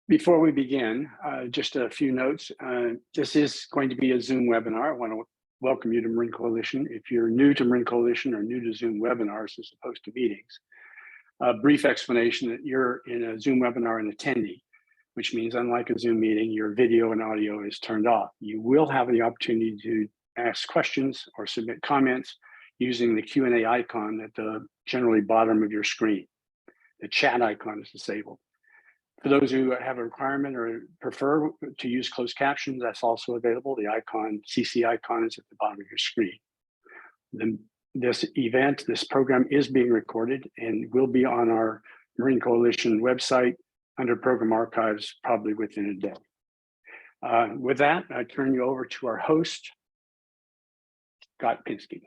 Before we begin, just a few notes. This is going to be a Zoom webinar. I want to welcome you to Marin Coalition. If you're new to Marin Coalition or new to Zoom webinars as opposed to meetings, a brief explanation that you're in a Zoom webinar an attendee, which means unlike a Zoom meeting, your video and audio is turned off. You will have the opportunity to ask questions or submit comments using the Q&A icon at the generally bottom of your screen. The chat icon is disabled. For those who have a requirement or prefer to use closed captions, that's also available. The icon, CC icon, is at the bottom of your screen. This program is being recorded and will be on our Marin Coalition website under program archives probably within a day. With that, I turn you over to our host, Scott Pinsky.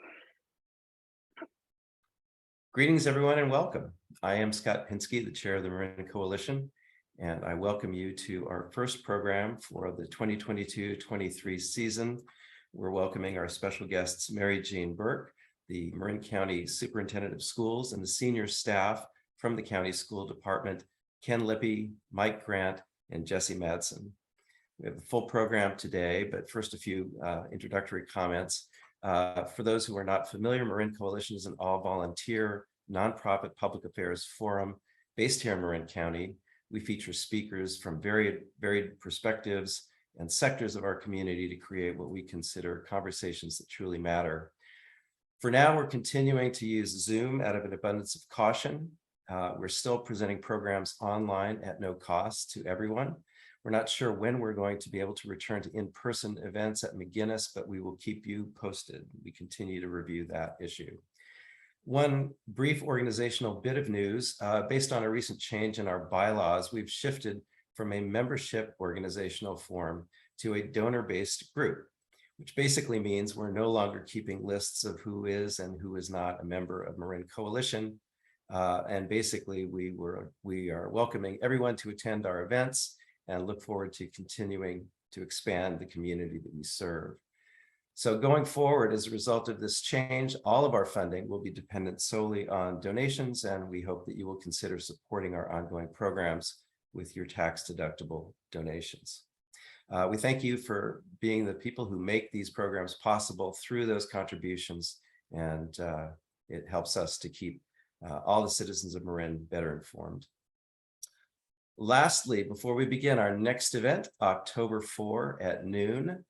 Greetings, everyone, and welcome. I am Scott Pinsky, the chair of the Marin Coalition, and I welcome you to our first program for the 2022-23 season. We're welcoming our special guests, Mary Jane Burke, the Marin County Superintendent of Schools, and the senior staff from the County School Department, Ken Lippy, Mike Grant, and Jesse Madsen. We have a full program today, but first a few introductory comments. For those who are not familiar, Marin Coalition is an all-volunteer, nonprofit public affairs forum based here in Marin County. We feature speakers from varied perspectives and sectors of our community to create what we consider conversations that truly matter. For now, we're continuing to use Zoom out of an abundance of caution. We're still presenting programs online at no cost to everyone. We're not sure when we're going to be able to return to in-person events at McGinnis, but we will keep you posted. We continue to review that issue. One brief organizational bit of news, based on a recent change in our bylaws, we've shifted from a membership organizational form to a donor-based group, which basically means we're no longer keeping lists of who is and who is not a member of Marin Coalition. And basically, we are welcoming everyone to attend our events and look forward to continuing to expand the community that we serve. So going forward, as a result of this change, all of our funding will be dependent solely on donations, and we hope that you will consider supporting our ongoing programs with your tax-deductible donations. We thank you for being the people who make these programs possible through those contributions, and it helps us to keep all the citizens of Marin better informed. Lastly, before we begin our next event, October 4 at noon,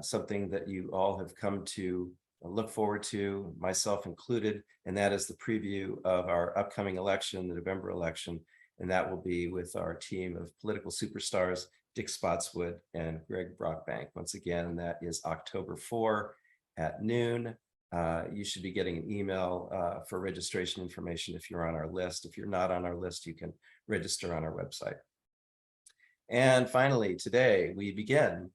something that you all have come to look forward to, myself included, and that is the preview of our upcoming election, the November election, and that will be with our team of political superstars, Dick Spotswood and Greg Brockbank. Once again, that is October 4 at noon. You should be getting an email for registration information if you're on our list. If you're not on our list, you can register on our website. And finally, today we begin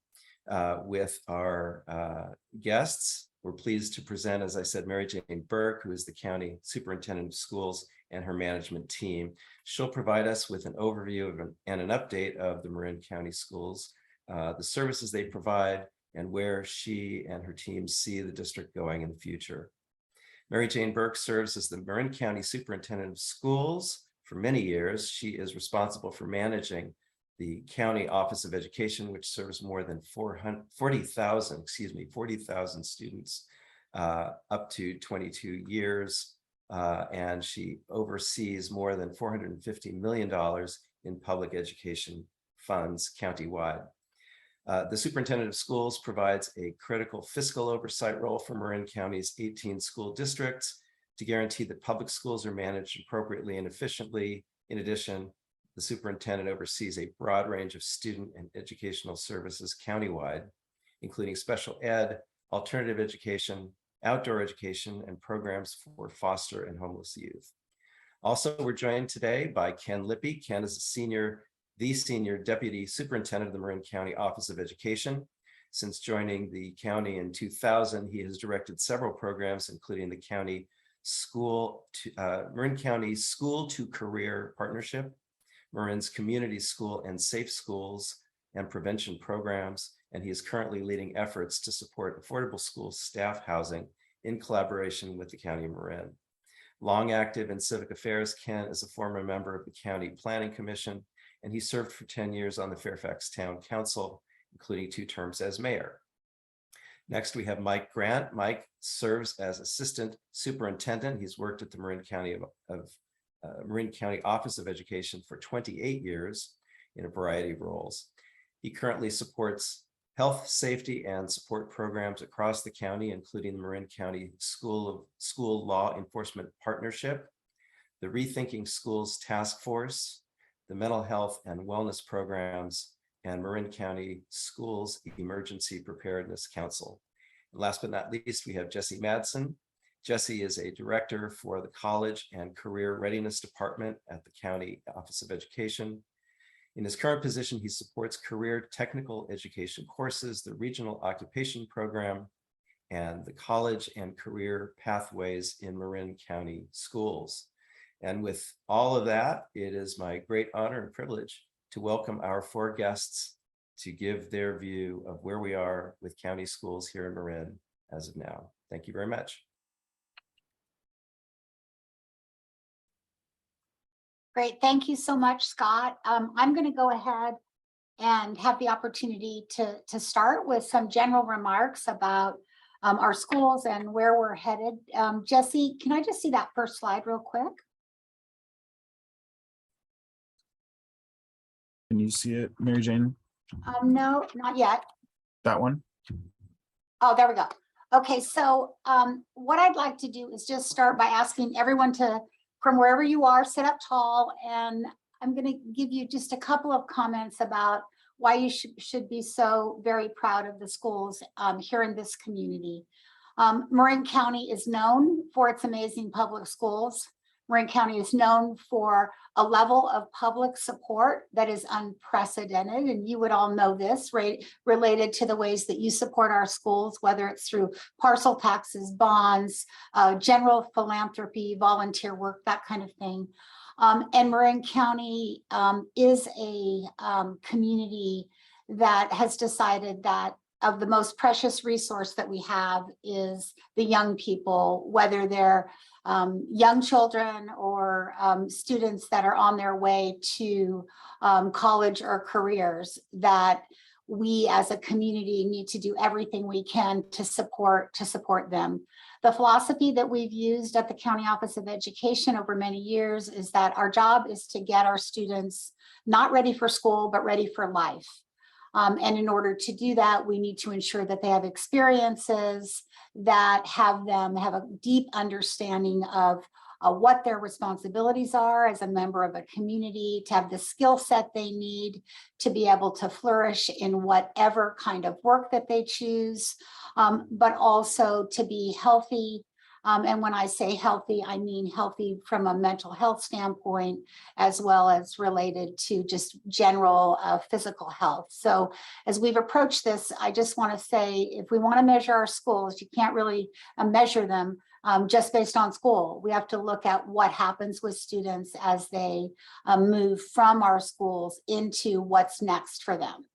with our guests. We're pleased to present, as I said, Mary Jane Burke, who is the County Superintendent of Schools, and her management team. She'll provide us with an overview and an update of the Marin County schools, the services they provide, and where she and her team see the district going in the future. Mary Jane Burke serves as the Marin County Superintendent of Schools for many years. She is responsible for managing the County Office of Education, which serves more than 40,000 students up to 22 years. And she oversees more than $450 million in public education funds countywide. The Superintendent of Schools provides a critical fiscal oversight role for Marin County's 18 school districts to guarantee that public schools are managed appropriately and efficiently. In addition, the superintendent oversees a broad range of student and educational services countywide, including special ed, alternative education, outdoor education, and programs for foster and homeless youth. Also, we're joined today by Ken Lippy. Ken is the senior deputy superintendent of the Marin County Office of Education. Since joining the county in 2000, he has directed several programs, including the Marin County School to Career Partnership, Marin's Community School and Safe Schools and Prevention Programs, and he is currently leading efforts to support affordable school staff housing in collaboration with the County of Marin. Long active in civic affairs, Ken is a former member of the County Planning Commission and he served for 10 years on the Fairfax Town Council, including 2 terms as mayor. Next, we have Mike Grant. Mike serves as Assistant Superintendent. He's worked at the Marin County Marin County Office of Education for 28 years in a variety of roles. He currently supports health, safety, and support programs across the county, including the Marin County School Law Enforcement Partnership, the Rethinking Schools Task Force, the Mental Health and Wellness Programs, and Marin County Schools Emergency Preparedness Council. And last but not least, we have Jesse Madsen. Jesse is a director for the College and Career Readiness Department at the County Office of Education. In his current position, he supports career technical education courses, the Regional Occupation Program, and the College and Career Pathways in Marin County Schools. And with all of that, it is my great honor and privilege to welcome our 4 guests to give their view of where we are with county schools here in Marin as of now. Thank you very much. Great. Thank you so much, Scott. I'm going to go ahead and have the opportunity to start with some general remarks about our schools and where we're headed. Jesse, can I just see that first slide real quick? Can you see it, Mary Jane? No, not yet. That one? Oh, there we go. Okay, so what I'd like to do is just start by asking everyone to, from wherever you are, sit up tall, and I'm going to give you just a couple of comments about why you should be so very proud of the schools here in this community. Marin County is known for its amazing public schools. Marin County is known for a level of public support that is unprecedented, and you would all know this, right, related to the ways that you support our schools, whether it's through parcel taxes, bonds, general philanthropy, volunteer work, that kind of thing. And Marin County is a community that has decided that of the most precious resource that we have is the young people, whether they're young children or students that are on their way to college or careers, that we as a community need to do everything we can to support them. The philosophy that we've used at the County Office of Education over many years is that our job is to get our students not ready for school, but ready for life. And in order to do that, we need to ensure that they have experiences that have them have a deep understanding of what their responsibilities are as a member of a community, to have the skill set they need to be able to flourish in whatever kind of work that they choose, but also to be healthy. And when I say healthy, I mean healthy from a mental health standpoint, as well as related to just general physical health. So as we've approached this, I just want to say, if we want to measure our schools, you can't really measure them just based on school. We have to look at what happens with students as they move from our schools into what's next for them.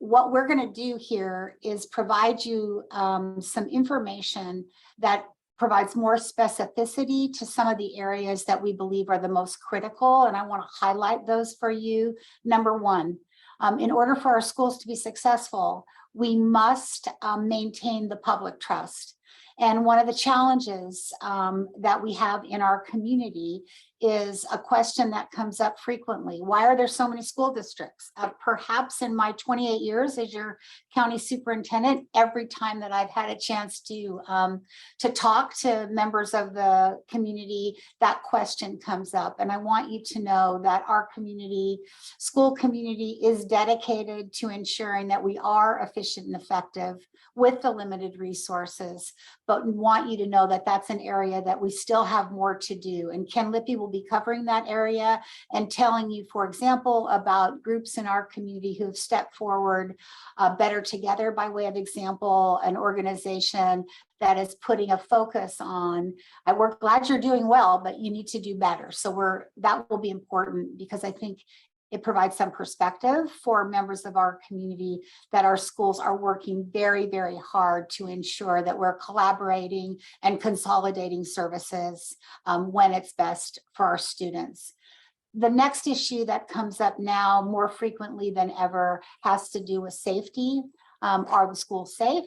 What we're going to do here is provide you some information that provides more specificity to some of the areas that we believe are the most critical. And I want to highlight those for you. Number one, in order for our schools to be successful, we must maintain the public trust. And one of the challenges that we have in our community is a question that comes up frequently. Why are there so many school districts? Perhaps in my 28 years as your county superintendent, every time that I've had a chance to talk to members of the community, that question comes up. And I want you to know that our community, school community, is dedicated to ensuring that we are efficient and effective with the limited resources, but we want you to know that that's an area that we still have more to do. And Ken Lippy will be covering that area and telling you, for example, about groups in our community who have stepped forward. Better Together, by way of example, an organization that is putting a focus on, we're glad you're doing well, but you need to do better. So that will be important, because I think it provides some perspective for members of our community that our schools are working very, very hard to ensure that we're collaborating and consolidating services when it's best for our students. The next issue that comes up now more frequently than ever has to do with safety. Are the schools safe?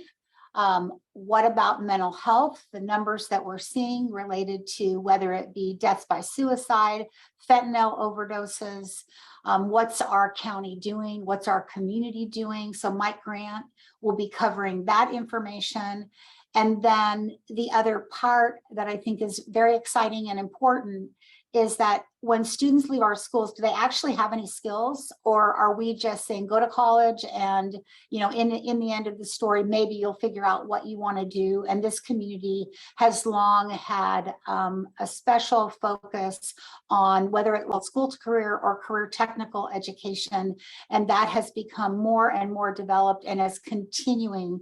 What about mental health? The numbers that we're seeing related to whether it be deaths by suicide, fentanyl overdoses, what's our county doing? What's our community doing? So Mike Grant will be covering that information. And then the other part that I think is very exciting and important is that when students leave our schools, do they actually have any skills, or are we just saying go to college and, you know, in the end of the story, maybe you'll figure out what you want to do. And this community has long had a special focus on whether it was school to career or career technical education, and that has become more and more developed and is continuing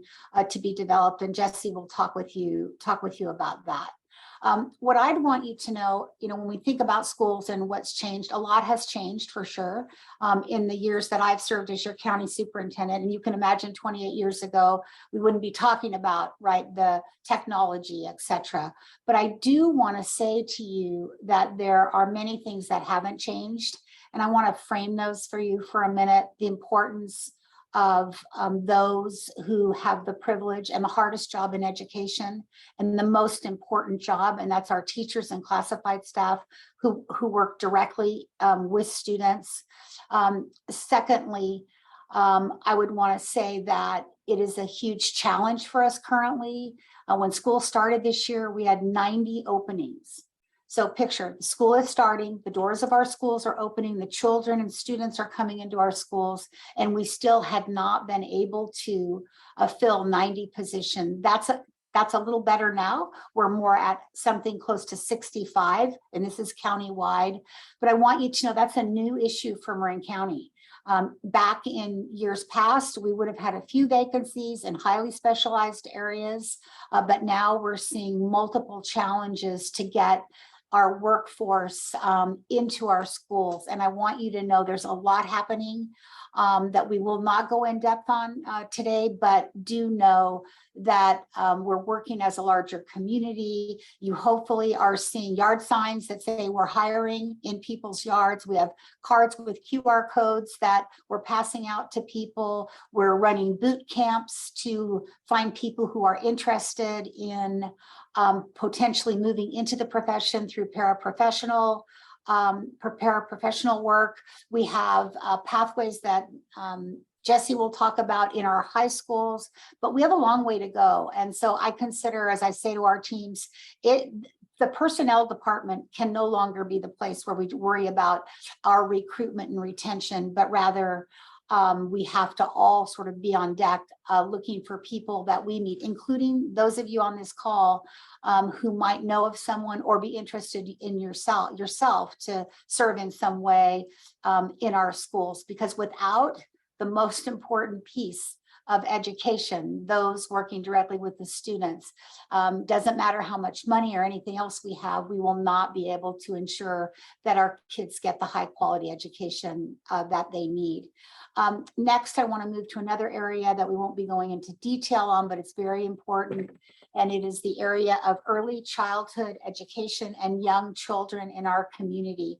to be developed. And Jesse will talk with you about that. What I'd want you to know, you know, when we think about schools and what's changed, a lot has changed for sure in the years that I've served as your county superintendent. And you can imagine 28 years ago, we wouldn't be talking about, right, the technology, et cetera. But I do want to say to you that there are many things that haven't changed. And I want to frame those for you for a minute. The importance of those who have the privilege and the hardest job in education and the most important job, and that's our teachers and classified staff who work directly with students. Secondly, I would want to say that it is a huge challenge for us currently. When school started this year, we had 90 openings. So picture, the school is starting, the doors of our schools are opening, the children and students are coming into our schools, and we still had not been able to fill 90 positions. That's a little better now. We're more at something close to 65, and this is countywide. But I want you to know that's a new issue for Marin County. Back in years past, we would have had a few vacancies in highly specialized areas, but now we're seeing multiple challenges to get our workforce into our schools. And I want you to know there's a lot happening that we will not go in depth on today, but do know that we're working as a larger community. You hopefully are seeing yard signs that say we're hiring in people's yards. We have cards with QR codes that we're passing out to people. We're running boot camps to find people who are interested in potentially moving into the profession through paraprofessional work. We have pathways that Jesse will talk about in our high schools, but we have a long way to go. And so I consider, as I say to our teams, the personnel department can no longer be the place where we worry about our recruitment and retention, but rather we have to all sort of be on deck looking for people that we meet, including those of you on this call who might know of someone or be interested in yourself to serve in some way in our schools. Because without the most important piece of education, those working directly with the students, doesn't matter how much money or anything else we have, we will not be able to ensure that our kids get the high quality education that they need. Next, I want to move to another area that we won't be going into detail on, but it's very important. And it is the area of early childhood education and young children in our community.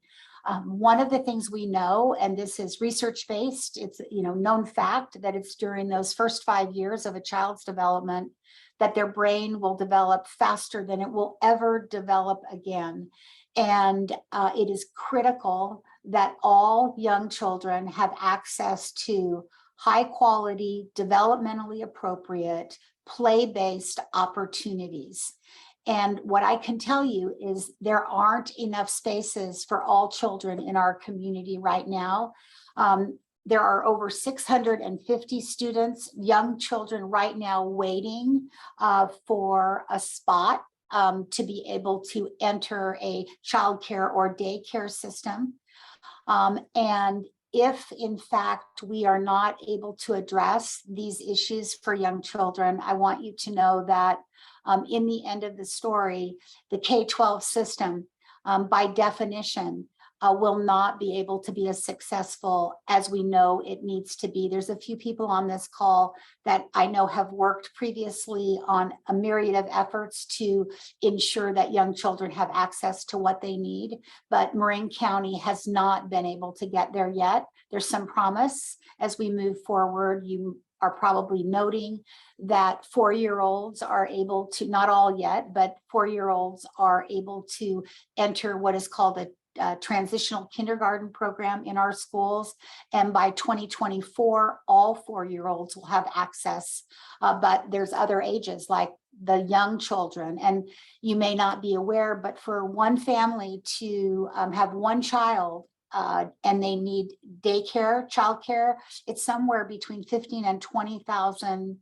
One of the things we know, and this is research-based, it's known fact that it's during those first 5 years of a child's development that their brain will develop faster than it will ever develop again. And it is critical that all young children have access to high quality, developmentally appropriate, play-based opportunities. And what I can tell you is there aren't enough spaces for all children in our community right now. There are over 650 students, young children right now waiting for a spot to be able to enter a childcare or daycare system. And if in fact we are not able to address these issues for young children, I want you to know that in the end of the story, the K-12 system, by definition, will not be able to be as successful as we know it needs to be. There's a few people on this call that I know have worked previously on a myriad of efforts to ensure that young children have access to what they need, but Marin County has not been able to get there yet. There's some promise as we move forward. You are probably noting that 4-year-olds are able to, not all yet, but 4-year-olds are able to enter what is called a transitional kindergarten program in our schools. And by 2024, all 4-year-olds will have access, but there's other ages like the young children. And you may not be aware, but for one family to have one child and they need daycare, childcare, it's somewhere between $15,000 and $20,000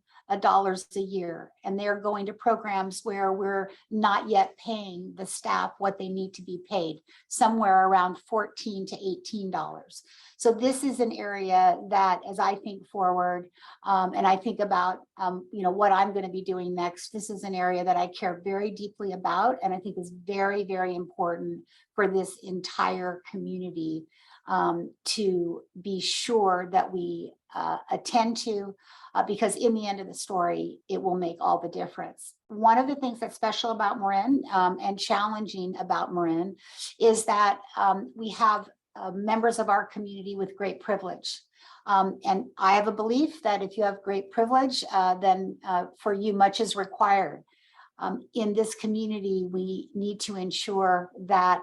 a year. And they're going to programs where we're not yet paying the staff what they need to be paid, somewhere around $14 to $18. So this is an area that, as I think forward, and I think about what I'm going to be doing next, this is an area that I care very deeply about, and I think is very, very important for this entire community to be sure that we attend to, because in the end of the story, it will make all the difference. One of the things that's special about Marin and challenging about Marin is that we have members of our community with great privilege. And I have a belief that if you have great privilege, then for you, much is required. In this community, we need to ensure that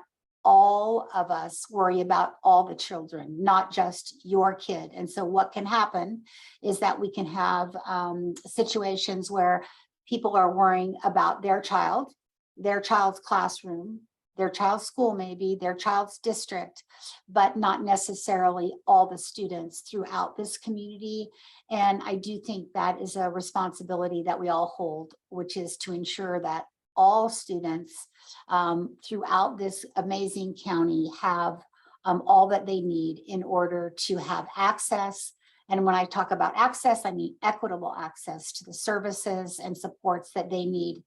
all of us worry about all the children, not just your kid. And so what can happen is that we can have situations where people are worrying about their child, their child's classroom, their child's school, maybe their child's district, but not necessarily all the students throughout this community. And I do think that is a responsibility that we all hold, which is to ensure that all students throughout this amazing county have all that they need in order to have access. And when I talk about access, I mean equitable access to the services and supports that they need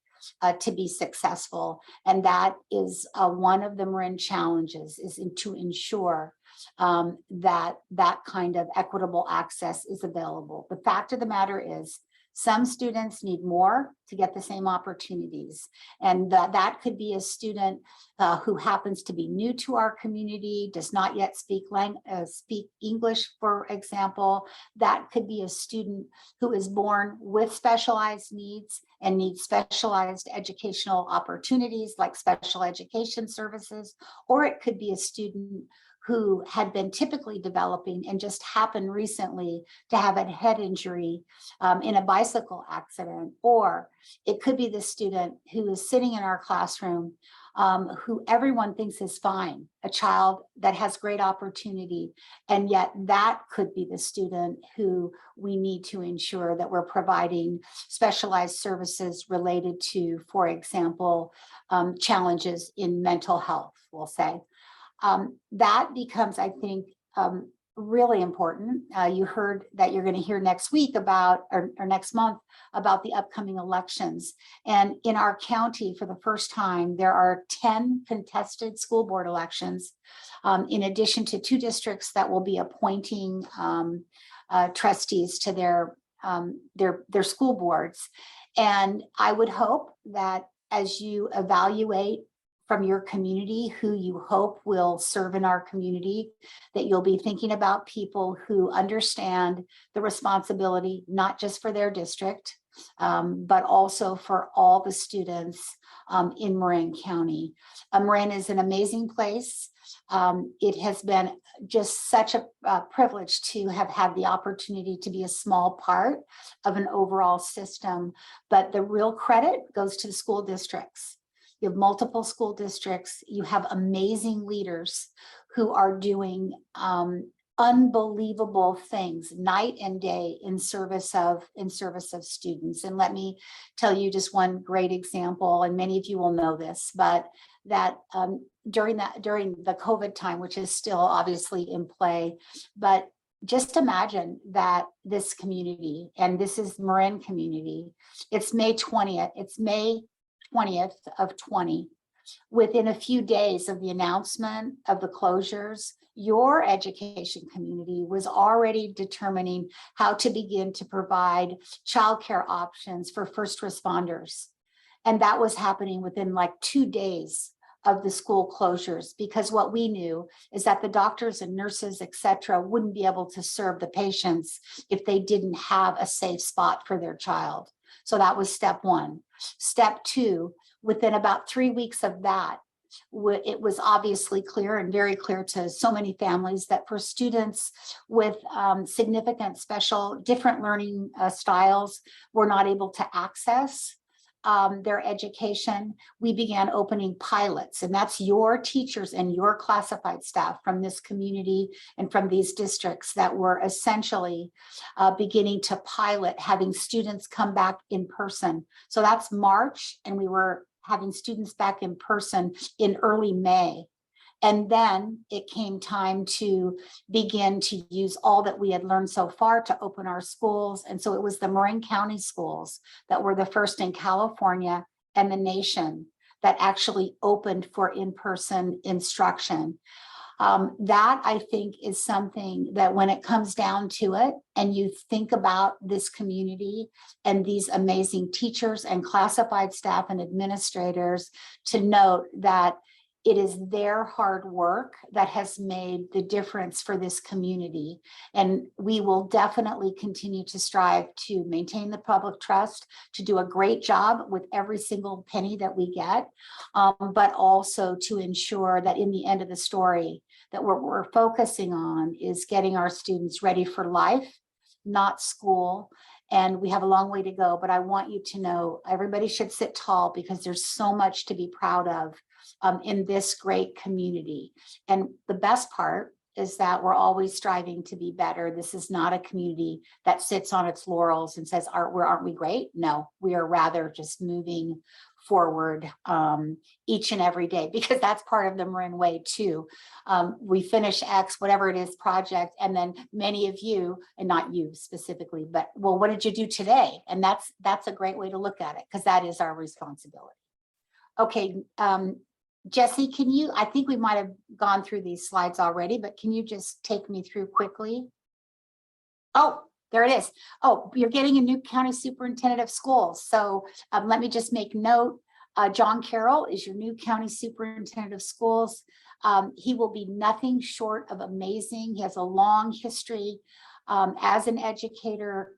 to be successful. And that is one of the Marin challenges, is to ensure that that kind of equitable access is available. The fact of the matter is, some students need more to get the same opportunities. And that could be a student who happens to be new to our community, does not yet speak English, for example. That could be a student who is born with specialized needs and needs specialized educational opportunities like special education services, or it could be a student who had been typically developing and just happened recently to have a head injury in a bicycle accident. Or it could be the student who is sitting in our classroom who everyone thinks is fine, a child that has great opportunity, and yet that could be the student who we need to ensure that we're providing specialized services related to, for example, challenges in mental health, we'll say. That becomes, I think, really important. You heard that you're going to hear next week about, or next month, about the upcoming elections. And in our county, for the first time, there are 10 contested school board elections, in addition to 2 districts that will be appointing trustees to their school boards. And I would hope that as you evaluate from your community who you hope will serve in our community, that you'll be thinking about people who understand the responsibility, not just for their district, but also for all the students in Marin County. Marin is an amazing place. It has been just such a privilege to have had the opportunity to be a small part of an overall system, but the real credit goes to the school districts. You have multiple school districts. You have amazing leaders who are doing unbelievable things night and day in service of students. And let me tell you just one great example, and many of you will know this, but that during the COVID time, which is still obviously in play, but just imagine that this community, and this is Marin community, it's May 20th of 20. within a few days of the announcement of the closures, your education community was already determining how to begin to provide childcare options for first responders. And that was happening within like 2 days of the school closures, because what we knew is that the doctors and nurses, et cetera, wouldn't be able to serve the patients if they didn't have a safe spot for their child. So that was step one. Step two, within about 3 weeks of that, it was obviously clear and very clear to so many families that for students with significant special different learning styles were not able to access their education, we began opening pilots, and that's your teachers and your classified staff from this community and from these districts that were essentially beginning to pilot having students come back in person. So that's March, and we were having students back in person in early May. And then it came time to begin to use all that we had learned so far to open our schools. And so it was the Marin County schools that were the first in California and the nation that actually opened for in-person instruction. That I think is something that when it comes down to it, and you think about this community and these amazing teachers and classified staff and administrators, to note that it is their hard work that has made the difference for this community. And we will definitely continue to strive to maintain the public trust, to do a great job with every single penny that we get, but also to ensure that in the end of the story, that what we're focusing on is getting our students ready for life, not school. And we have a long way to go, but I want you to know everybody should sit tall, because there's so much to be proud of in this great community. And the best part is that we're always striving to be better. This is not a community that sits on its laurels and says, aren't we great? No, we are rather just moving forward each and every day, because that's part of the Marin way too. We finish X, whatever it is, project, and then many of you, and not you specifically, but well, what did you do today? And that's a great way to look at it, because that is our responsibility. Okay, Jesse, can you, I think we might have gone through these slides already, but can you just take me through quickly? Oh, there it is. Oh, you're getting a new county superintendent of schools. So let me just make note, John Carroll is your new county superintendent of schools. He will be nothing short of amazing. He has a long history as an educator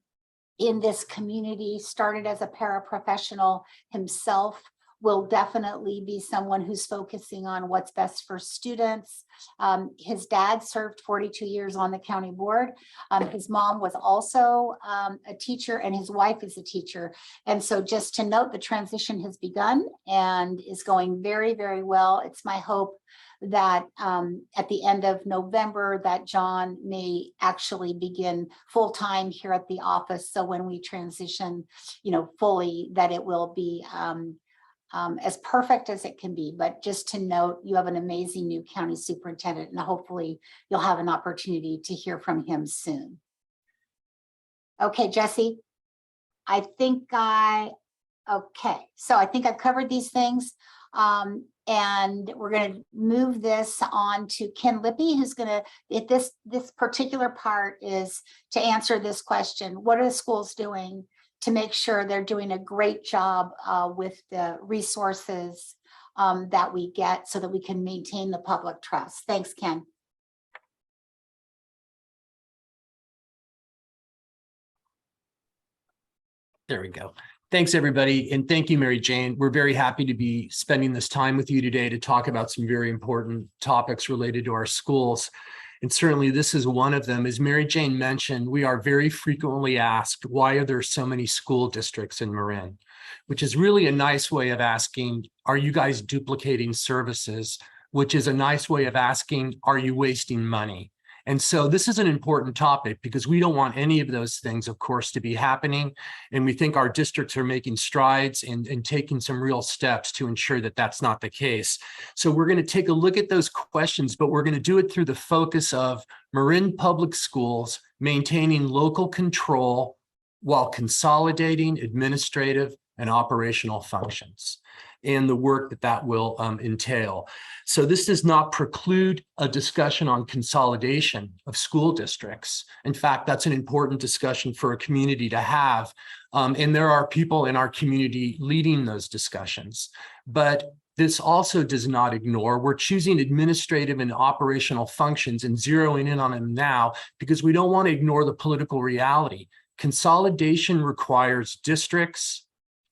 in this community, started as a paraprofessional himself. Will definitely be someone who's focusing on what's best for students. His dad served 42 years on the county board. His mom was also a teacher, and his wife is a teacher. And so just to note, the transition has begun and is going very, very well. It's my hope that at the end of November that John may actually begin full-time here at the office. So when we transition, fully, that it will be as perfect as it can be. But just to note, you have an amazing new county superintendent, and hopefully you'll have an opportunity to hear from him soon. Okay, Jesse, okay, so I think I've covered these things. And we're going to move this on to Ken Lippy, who's going to, if this particular part is to answer this question: what are the schools doing to make sure they're doing a great job with the resources that we get, so that we can maintain the public trust? Thanks, Ken. There we go. Thanks, everybody. And thank you, Mary Jane. We're very happy to be spending this time with you today to talk about some very important topics related to our schools. And certainly this is one of them. As Mary Jane mentioned, we are very frequently asked, why are there so many school districts in Marin? Which is really a nice way of asking, are you guys duplicating services? Which is a nice way of asking, are you wasting money? And so this is an important topic, because we don't want any of those things, of course, to be happening. And we think our districts are making strides and taking some real steps to ensure that that's not the case. So we're going to take a look at those questions, but we're going to do it through the focus of Marin Public Schools maintaining local control while consolidating administrative and operational functions. and the work that that will entail. So this does not preclude a discussion on consolidation of school districts. In fact, that's an important discussion for a community to have. And there are people in our community leading those discussions. But this also does not ignore, we're choosing administrative and operational functions and zeroing in on them now because we don't want to ignore the political reality. Consolidation requires districts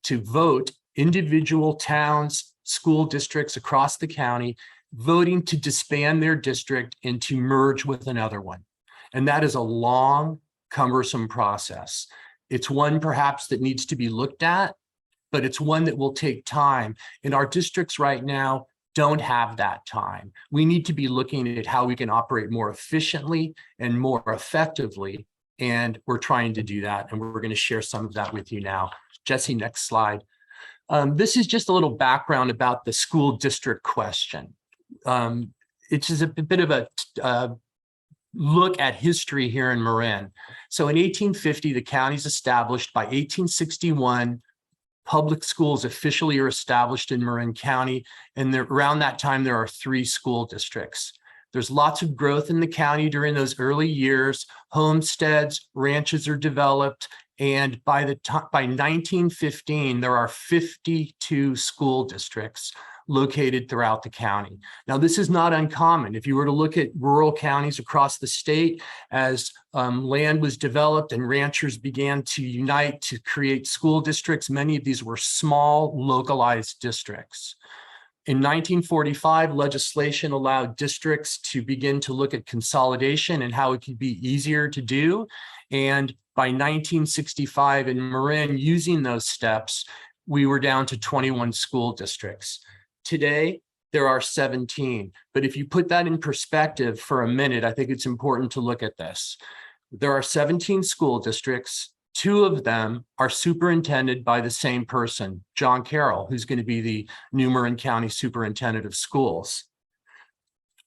to vote, individual towns, school districts across the county, voting to disband their district and to merge with another one. And that is a long, cumbersome process. It's one perhaps that needs to be looked at, but it's one that will take time. And our districts right now don't have that time. We need to be looking at how we can operate more efficiently and more effectively. And we're trying to do that. And we're going to share some of that with you now. Jesse, next slide. This is just a little background about the school district question. It's just a bit of a look at history here in Marin. So in 1850, the county's established. By 1861, public schools officially are established in Marin County. And around that time, there are 3 school districts. There's lots of growth in the county during those early years. Homesteads, ranches are developed. And by 1915, there are 52 school districts located throughout the county. Now, this is not uncommon. If you were to look at rural counties across the state, as land was developed and ranchers began to unite to create school districts, many of these were small, localized districts. In 1945, legislation allowed districts to begin to look at consolidation and how it could be easier to do. And by 1965 in Marin, using those steps, we were down to 21 school districts. Today, there are 17. But if you put that in perspective for a minute, I think it's important to look at this. There are 17 school districts. 2 of them are superintended by the same person, John Carroll, who's going to be the new Marin County Superintendent of Schools.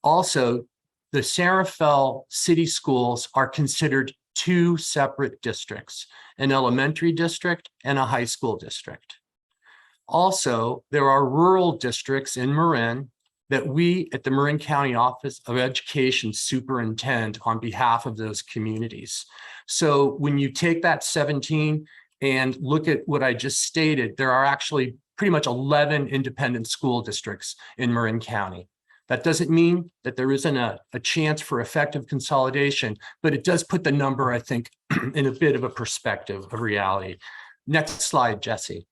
Also, the Santa Fe City Schools are considered 2 separate districts, an elementary district and a high school district. Also, there are rural districts in Marin that we at the Marin County Office of Education superintend on behalf of those communities. So when you take that 17 and look at what I just stated, there are actually pretty much 11 independent school districts in Marin County. That doesn't mean that there isn't a chance for effective consolidation, but it does put the number, I think, in a bit of a perspective of reality. Next slide, Jesse.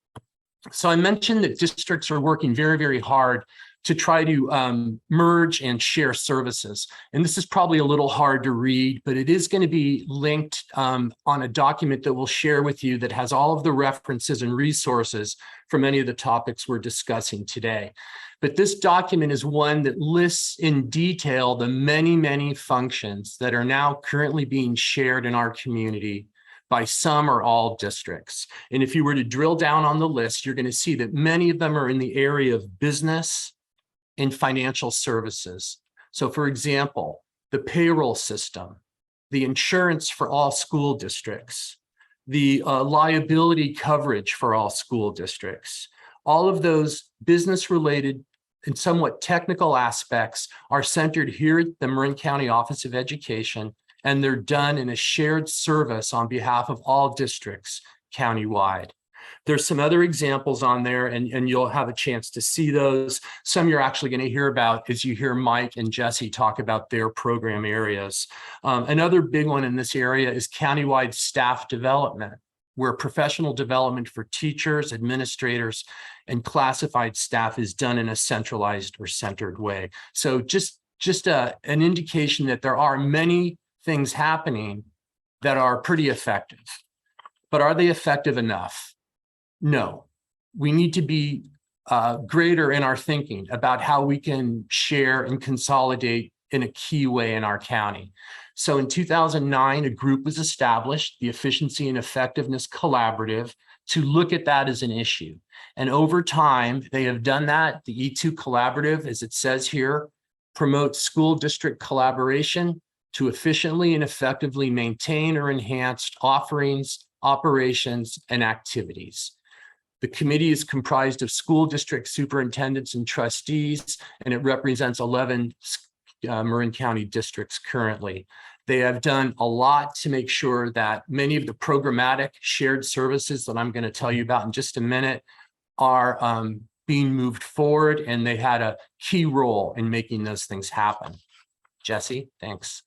So I mentioned that districts are working very, very hard to try to merge and share services. And this is probably a little hard to read, but it is going to be linked on a document that we'll share with you that has all of the references and resources for many of the topics we're discussing today. But this document is one that lists in detail the many, many functions that are now currently being shared in our community by some or all districts. And if you were to drill down on the list, you're going to see that many of them are in the area of business and financial services. So for example, the payroll system, the insurance for all school districts, the liability coverage for all school districts, all of those business-related and somewhat technical aspects are centered here at the Marin County Office of Education, and they're done in a shared service on behalf of all districts countywide. There's some other examples on there, and you'll have a chance to see those. Some you're actually going to hear about as you hear Mike and Jesse talk about their program areas. Another big one in this area is countywide staff development, where professional development for teachers, administrators, and classified staff is done in a centralized or centered way. So just an indication that there are many things happening that are pretty effective. But are they effective enough? No. We need to be greater in our thinking about how we can share and consolidate in a key way in our county. So in 2009, a group was established, the Efficiency and Effectiveness Collaborative, to look at that as an issue. And over time, they have done that. The E2 Collaborative, as it says here, promotes school district collaboration to efficiently and effectively maintain or enhance offerings, operations, and activities. The committee is comprised of school district superintendents and trustees, and it represents 11 Marin County districts currently. They have done a lot to make sure that many of the programmatic shared services that I'm going to tell you about in just a minute are being moved forward, and they had a key role in making those things happen. Jesse, thanks.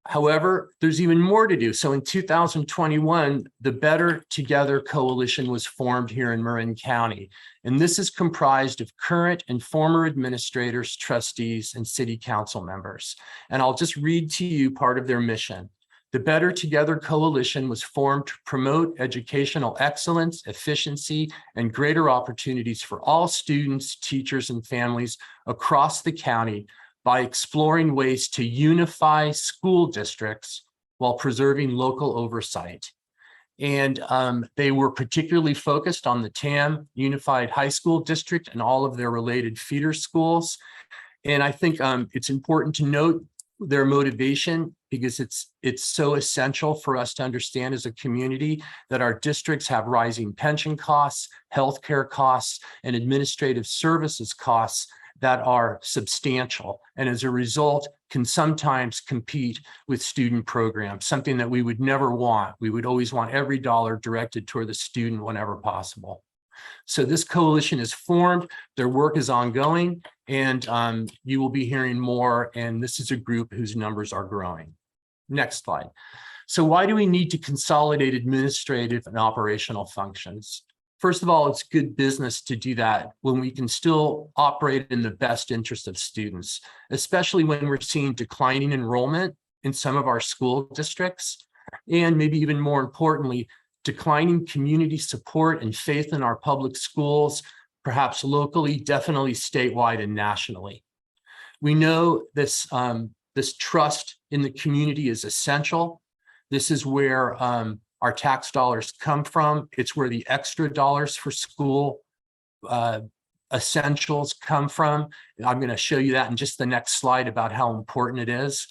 However, there's even more to do. So in 2021, the Better Together Coalition was formed here in Marin County. And this is comprised of current and former administrators, trustees, and city council members. And I'll just read to you part of their mission. The Better Together Coalition was formed to promote educational excellence, efficiency, and greater opportunities for all students, teachers, and families across the county by exploring ways to unify school districts while preserving local oversight. And they were particularly focused on the TAM Unified High School District and all of their related feeder schools. And I think it's important to note their motivation, because it's so essential for us to understand as a community that our districts have rising pension costs, healthcare costs, and administrative services costs that are substantial, and as a result can sometimes compete with student programs, something that we would never want. We would always want every dollar directed toward the student whenever possible. So this coalition is formed, their work is ongoing, and you will be hearing more, and this is a group whose numbers are growing. Next slide. So why do we need to consolidate administrative and operational functions? First of all, it's good business to do that when we can still operate in the best interest of students, especially when we're seeing declining enrollment in some of our school districts, and maybe even more importantly, declining community support and faith in our public schools, perhaps locally, definitely statewide and nationally. We know this, this trust in the community is essential. This is where our tax dollars come from. It's where the extra dollars for school essentials come from. I'm going to show you that in just the next slide about how important it is.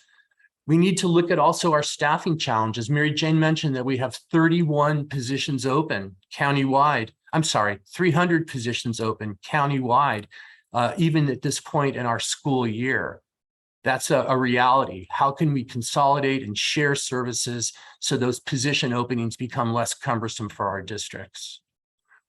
We need to look at also our staffing challenges. Mary Jane mentioned that we have 31 positions open countywide. I'm sorry, 300 positions open countywide, even at this point in our school year. That's a reality. How can we consolidate and share services so those position openings become less cumbersome for our districts?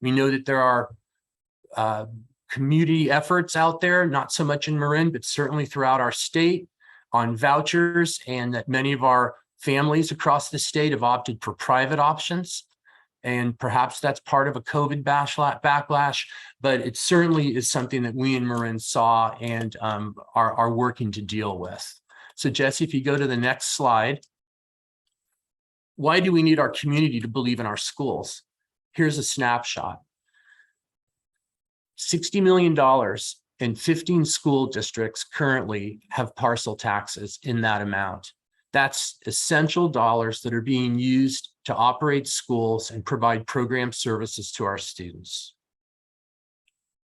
We know that there are community efforts out there, not so much in Marin, but certainly throughout our state on vouchers, and that many of our families across the state have opted for private options. And perhaps that's part of a COVID backlash, but it certainly is something that we in Marin saw and are working to deal with. So Jesse, if you go to the next slide, why do we need our community to believe in our schools? Here's a snapshot. $60 million and 15 school districts currently have parcel taxes in that amount. That's essential dollars that are being used to operate schools and provide program services to our students.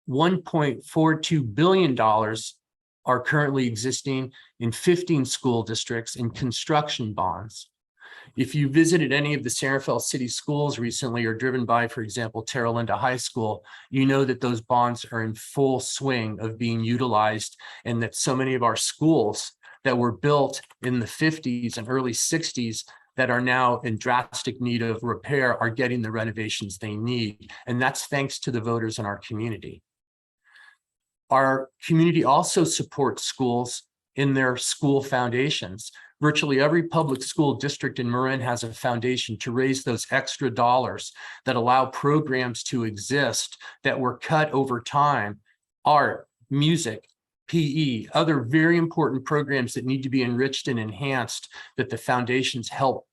$1.42 billion are currently existing in 15 school districts in construction bonds. If you visited any of the San Rafael City schools recently or driven by, for example, Terra Linda High School, you know that those bonds are in full swing of being utilized, and that so many of our schools that were built in the 50s and early 60s that are now in drastic need of repair are getting the renovations they need. And that's thanks to the voters in our community. Our community also supports schools in their school foundations. Virtually every public school district in Marin has a foundation to raise those extra dollars that allow programs to exist that were cut over time: art, music, PE, other very important programs that need to be enriched and enhanced that the foundations help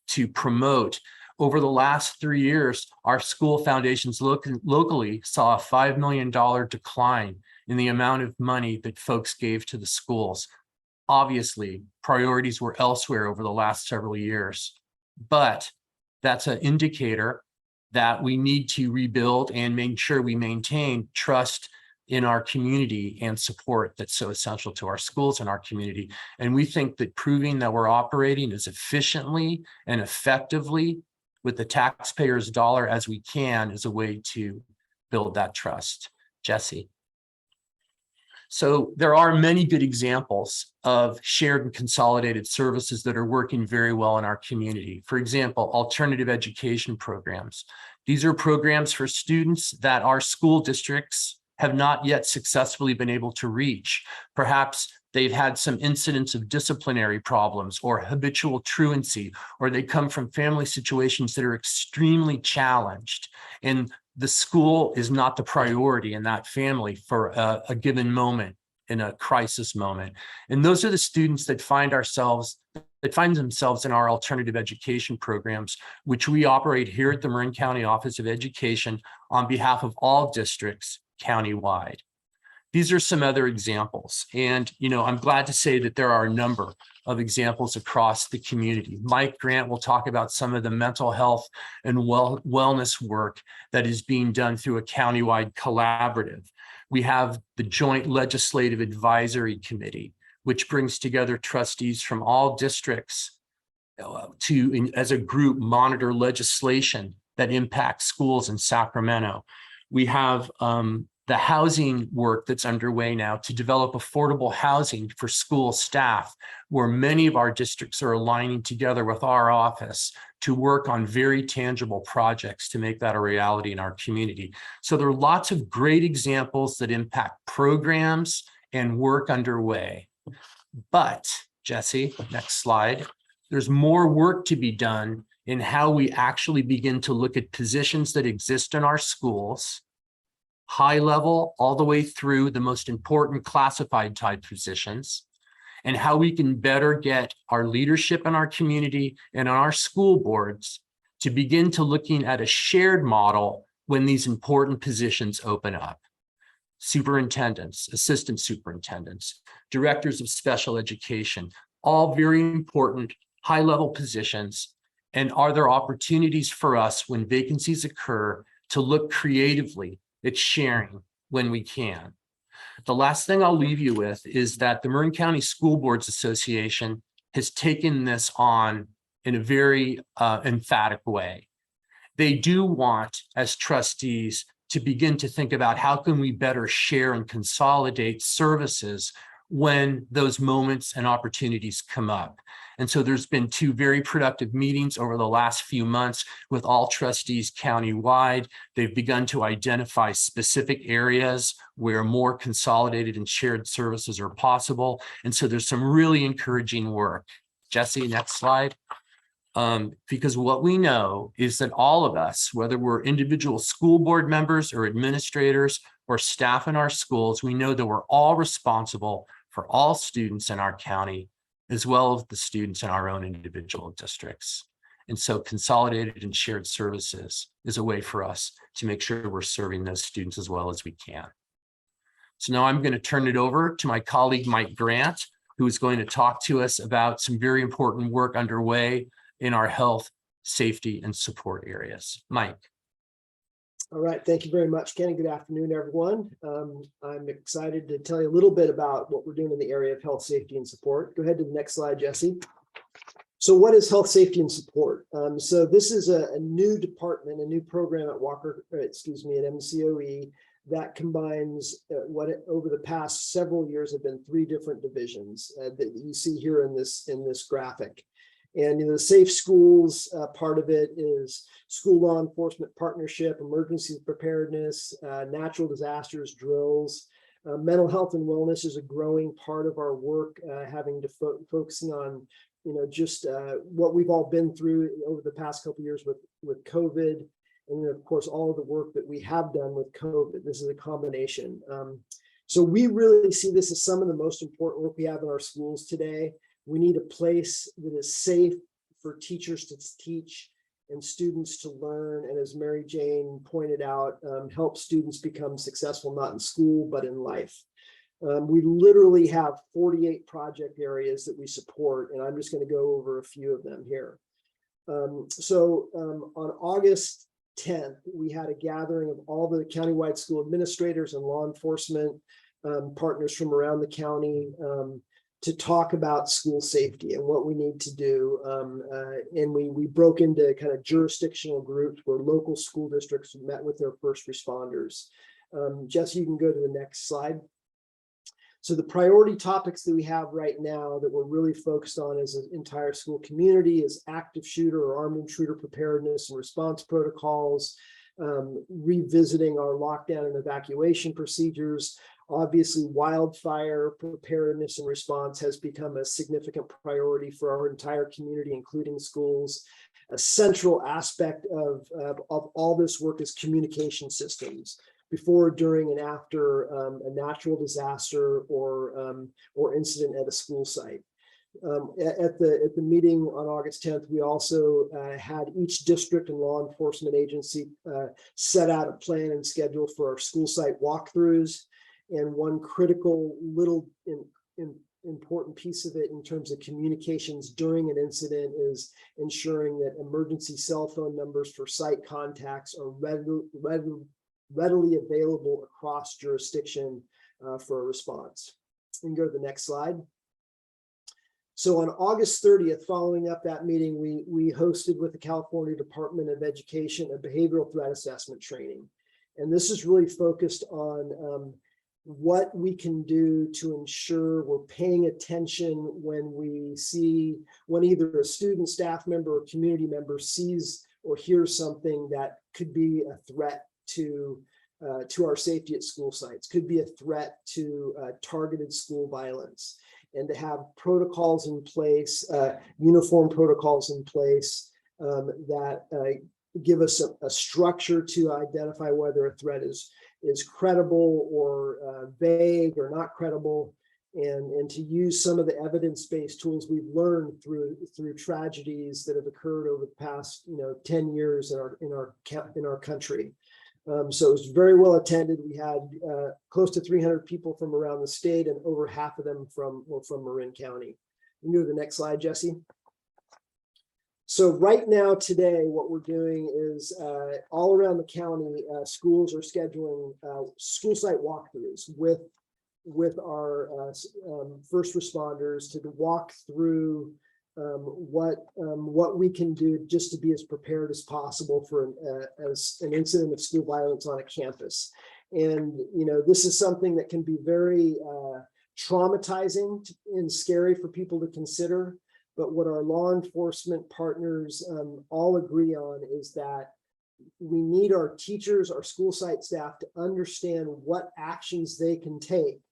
to promote. Over the last 3 years, our school foundations locally saw a $5 million decline in the amount of money that folks gave to the schools. Obviously, priorities were elsewhere over the last several years, but that's an indicator that we need to rebuild and make sure we maintain trust in our community and support that's so essential to our schools and our community. And we think that proving that we're operating as efficiently and effectively with the taxpayer's dollar as we can is a way to build that trust. Jesse. So there are many good examples of shared and consolidated services that are working very well in our community. For example, alternative education programs. These are programs for students that our school districts have not yet successfully been able to reach. Perhaps they've had some incidents of disciplinary problems or habitual truancy, or they come from family situations that are extremely challenged. And the school is not the priority in that family for a given moment, in a crisis moment. And those are the students that find themselves in our alternative education programs, which we operate here at the Marin County Office of Education on behalf of all districts countywide. These are some other examples. And, I'm glad to say that there are a number of examples across the community. Mike Grant will talk about some of the mental health and wellness work that is being done through a countywide collaborative. We have the Joint Legislative Advisory Committee, which brings together trustees from all districts to, as a group, monitor legislation that impacts schools in Sacramento. We have the housing work that's underway now to develop affordable housing for school staff, where many of our districts are aligning together with our office to work on very tangible projects to make that a reality in our community. So there are lots of great examples that impact programs and work underway. But, Jesse, next slide, there's more work to be done in how we actually begin to look at positions that exist in our schools, high level, all the way through the most important classified type positions, and how we can better get our leadership in our community and on our school boards to begin to looking at a shared model when these important positions open up. Superintendents, assistant superintendents, directors of special education, all very important high-level positions. And are there opportunities for us when vacancies occur to look creatively at sharing when we can? The last thing I'll leave you with is that the Marin County School Boards Association has taken this on in a very emphatic way. They do want, as trustees, to begin to think about how can we better share and consolidate services when those moments and opportunities come up. And so there's been 2 very productive meetings over the last few months with all trustees countywide. They've begun to identify specific areas where more consolidated and shared services are possible. And so there's some really encouraging work. Jesse, next slide. Because what we know is that all of us, whether we're individual school board members or administrators or staff in our schools, we know that we're all responsible for all students in our county, as well as the students in our own individual districts. And so consolidated and shared services is a way for us to make sure we're serving those students as well as we can. So now I'm going to turn it over to my colleague, Mike Grant, who is going to talk to us about some very important work underway in our health, safety, and support areas. Mike. All right, thank you very much, Kenny. Good afternoon, everyone. I'm excited to tell you a little bit about what we're doing in the area of health, safety, and support. Go ahead to the next slide, Jesse. So what is health, safety, and support? So this is a new department, a new program at at MCOE that combines what over the past several years have been 3 different divisions that you see here in this graphic. And the safe schools part of it is school law enforcement partnership, emergency preparedness, natural disasters, drills. Mental health and wellness is a growing part of our work, having to focusing on just what we've all been through over the past couple of years with COVID, and then of course all of the work that we have done with COVID. This is a combination. So we really see this as some of the most important work we have in our schools today. We need a place that is safe for teachers to teach and students to learn. And as Mary Jane pointed out, help students become successful, not in school, but in life. We literally have 48 project areas that we support, and I'm just going to go over a few of them here. On August 10th, we had a gathering of all the countywide school administrators and law enforcement partners from around the county to talk about school safety and what we need to do. And we broke into kind of jurisdictional groups where local school districts met with their first responders. Jesse, you can go to the next slide. So the priority topics that we have right now that we're really focused on as an entire school community is active shooter or armed intruder preparedness and response protocols, revisiting our lockdown and evacuation procedures. Obviously, wildfire preparedness and response has become a significant priority for our entire community, including schools. A central aspect of all this work is communication systems before, during, and after a natural disaster or incident at a school site. At the meeting on August 10th, we also had each district and law enforcement agency set out a plan and schedule for our school site walkthroughs. And one critical little important piece of it in terms of communications during an incident is ensuring that emergency cell phone numbers for site contacts are readily available across jurisdiction for a response. You can go to the next slide. So on August 30th, following up that meeting, we hosted with the California Department of Education a behavioral threat assessment training. And this is really focused on what we can do to ensure we're paying attention when either a student, staff member, or community member sees or hears something that could be a threat to our safety at school sites, could be a threat to targeted school violence, and to have protocols in place, uniform protocols in place that give us a structure to identify whether a threat is credible or vague or not credible, and to use some of the evidence-based tools we've learned through tragedies that have occurred over the past 10 years in our country. So it was very well attended. We had close to 300 people from around the state, and over half of them were from Marin County. You can go to the next slide, Jesse. So right now, today, what we're doing is all around the county, schools are scheduling school site walkthroughs with our first responders to walk through what we can do just to be as prepared as possible for as an incident of school violence on a campus. And this is something that can be very traumatizing and scary for people to consider. But what our law enforcement partners all agree on is that we need our teachers, our school site staff to understand what actions they can take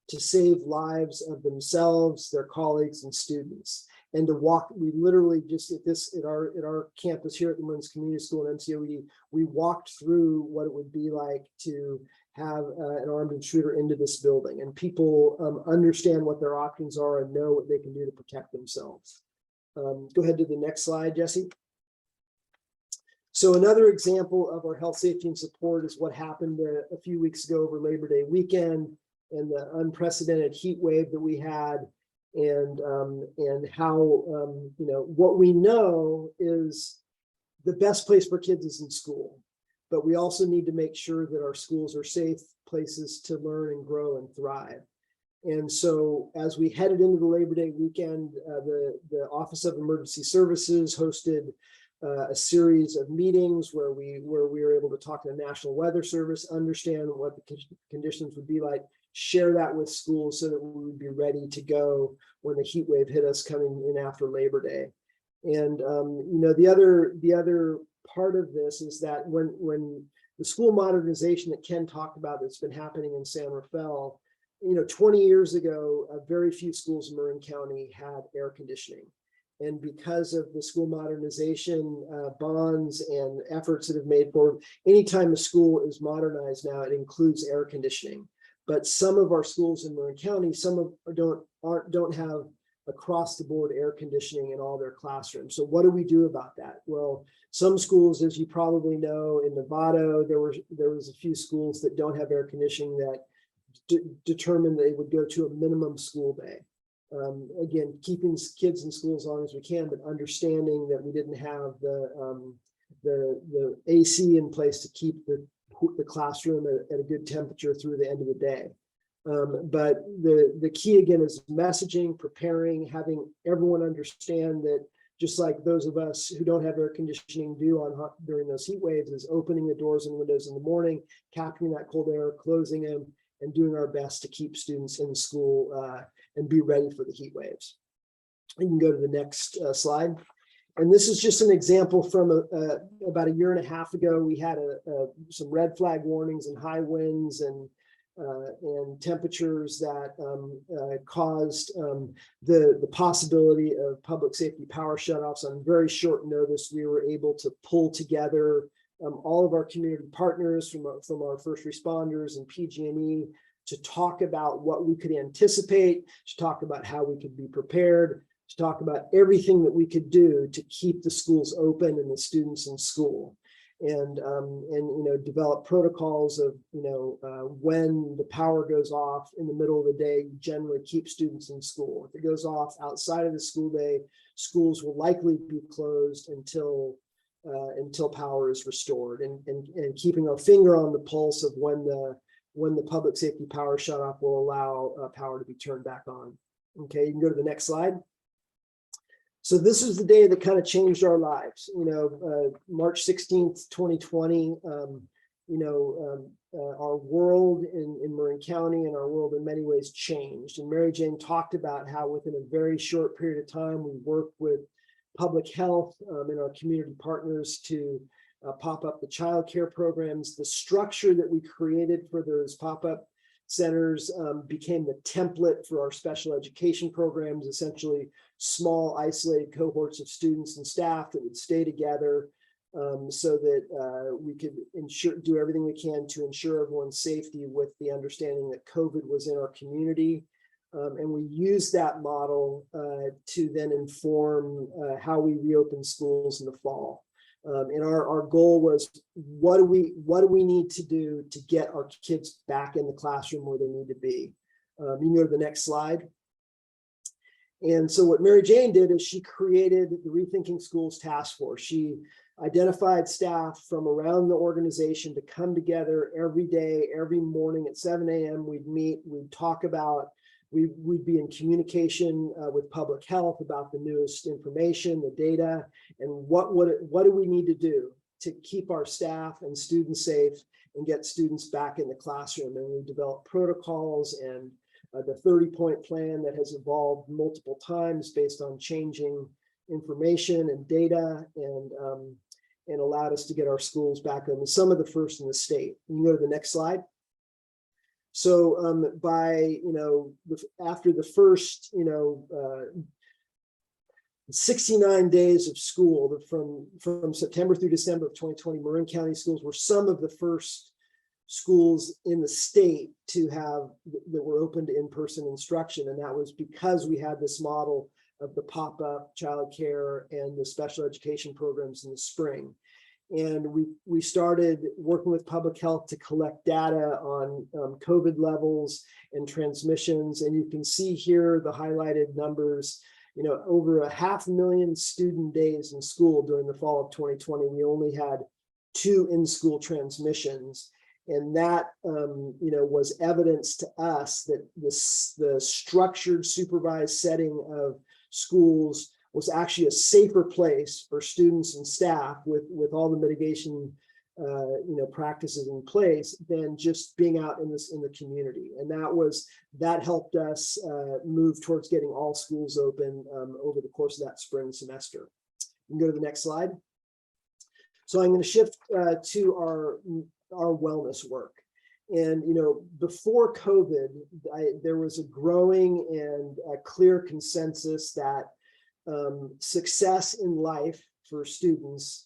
to save lives of themselves, their colleagues, and students. And to walk, we literally just at our campus here at the Marin Community School and MCOED, we walked through what it would be like to have an armed intruder into this building, and people understand what their options are and know what they can do to protect themselves. Go ahead to the next slide, Jesse. So another example of our health, safety, and support is what happened a few weeks ago over Labor Day weekend and the unprecedented heat wave that we had, and how what we know is the best place for kids is in school. But we also need to make sure that our schools are safe places to learn and grow and thrive. And so as we headed into the Labor Day weekend, the Office of Emergency Services hosted a series of meetings where we were able to talk to the National Weather Service, understand what the conditions would be like, share that with schools so that we would be ready to go when the heat wave hit us coming in after Labor Day. And the other part of this is that when the school modernization that Ken talked about that's been happening in San Rafael, 20 years ago, very few schools in Marin County had air conditioning. And because of the school modernization bonds and efforts that have made forward, anytime a school is modernized now, it includes air conditioning. But some of our schools in Marin County, don't have across the board air conditioning in all their classrooms. So what do we do about that? Well, some schools, as you probably know, in Nevada, there was a few schools that don't have air conditioning that determined they would go to a minimum school day. Again, keeping kids in school as long as we can, but understanding that we didn't have the AC in place to keep the classroom at a good temperature through the end of the day. But the key again is messaging, preparing, having everyone understand that just like those of us who don't have air conditioning do during those heat waves, is opening the doors and windows in the morning, capturing that cold air, closing them, and doing our best to keep students in school and be ready for the heat waves. You can go to the next slide. And this is just an example from about a year and a half ago. We had some red flag warnings and high winds and temperatures that caused the possibility of public safety power shutoffs. On very short notice, we were able to pull together all of our community partners from our first responders and PG&E to talk about what we could anticipate, to talk about how we could be prepared, to talk about everything that we could do to keep the schools open and the students in school. And develop protocols of when the power goes off in the middle of the day, generally keep students in school. If it goes off outside of the school day, schools will likely be closed until power is restored, and keeping our finger on the pulse of when the public safety power shutoff will allow power to be turned back on. Okay, you can go to the next slide. So this is the day that kind of changed our lives. March 16th, 2020, our world in Marin County and our world in many ways changed. And Mary Jane talked about how within a very short period of time, we worked with public health and our community partners to pop up the child care programs. The structure that we created for those pop-up centers became the template for our special education programs, essentially small isolated cohorts of students and staff that would stay together so that we could do everything we can to ensure everyone's safety, with the understanding that COVID was in our community. And we used that model to then inform how we reopen schools in the fall. And our goal was, what do we need to do to get our kids back in the classroom where they need to be? You can go to the next slide. And so what Mary Jane did is she created the Rethinking Schools Task Force. She identified staff from around the organization to come together every day, every morning at 7 a.m. We'd meet, we'd talk about, we'd be in communication with public health about the newest information, the data, and what do we need to do to keep our staff and students safe and get students back in the classroom. And we developed protocols and the 30-point plan that has evolved multiple times based on changing information and data, and allowed us to get our schools back open, some of the first in the state. You can go to the next slide. So by, after the first, 69 days of school, from September through December of 2020, Marin County schools were some of the first schools in the state to have that were open to in-person instruction. And that was because we had this model of the pop-up childcare and the special education programs in the spring. And we started working with public health to collect data on COVID levels and transmissions. And you can see here the highlighted numbers, over 500,000 student days in school during the fall of 2020. We only had 2 in-school transmissions. And that, was evidence to us that the structured, supervised setting of schools was actually a safer place for students and staff with all the mitigation, practices in place than just being out in the community. And that helped us move towards getting all schools open over the course of that spring semester. You can go to the next slide. So I'm going to shift to our wellness work. And, before COVID, there was a growing and a clear consensus that success in life for students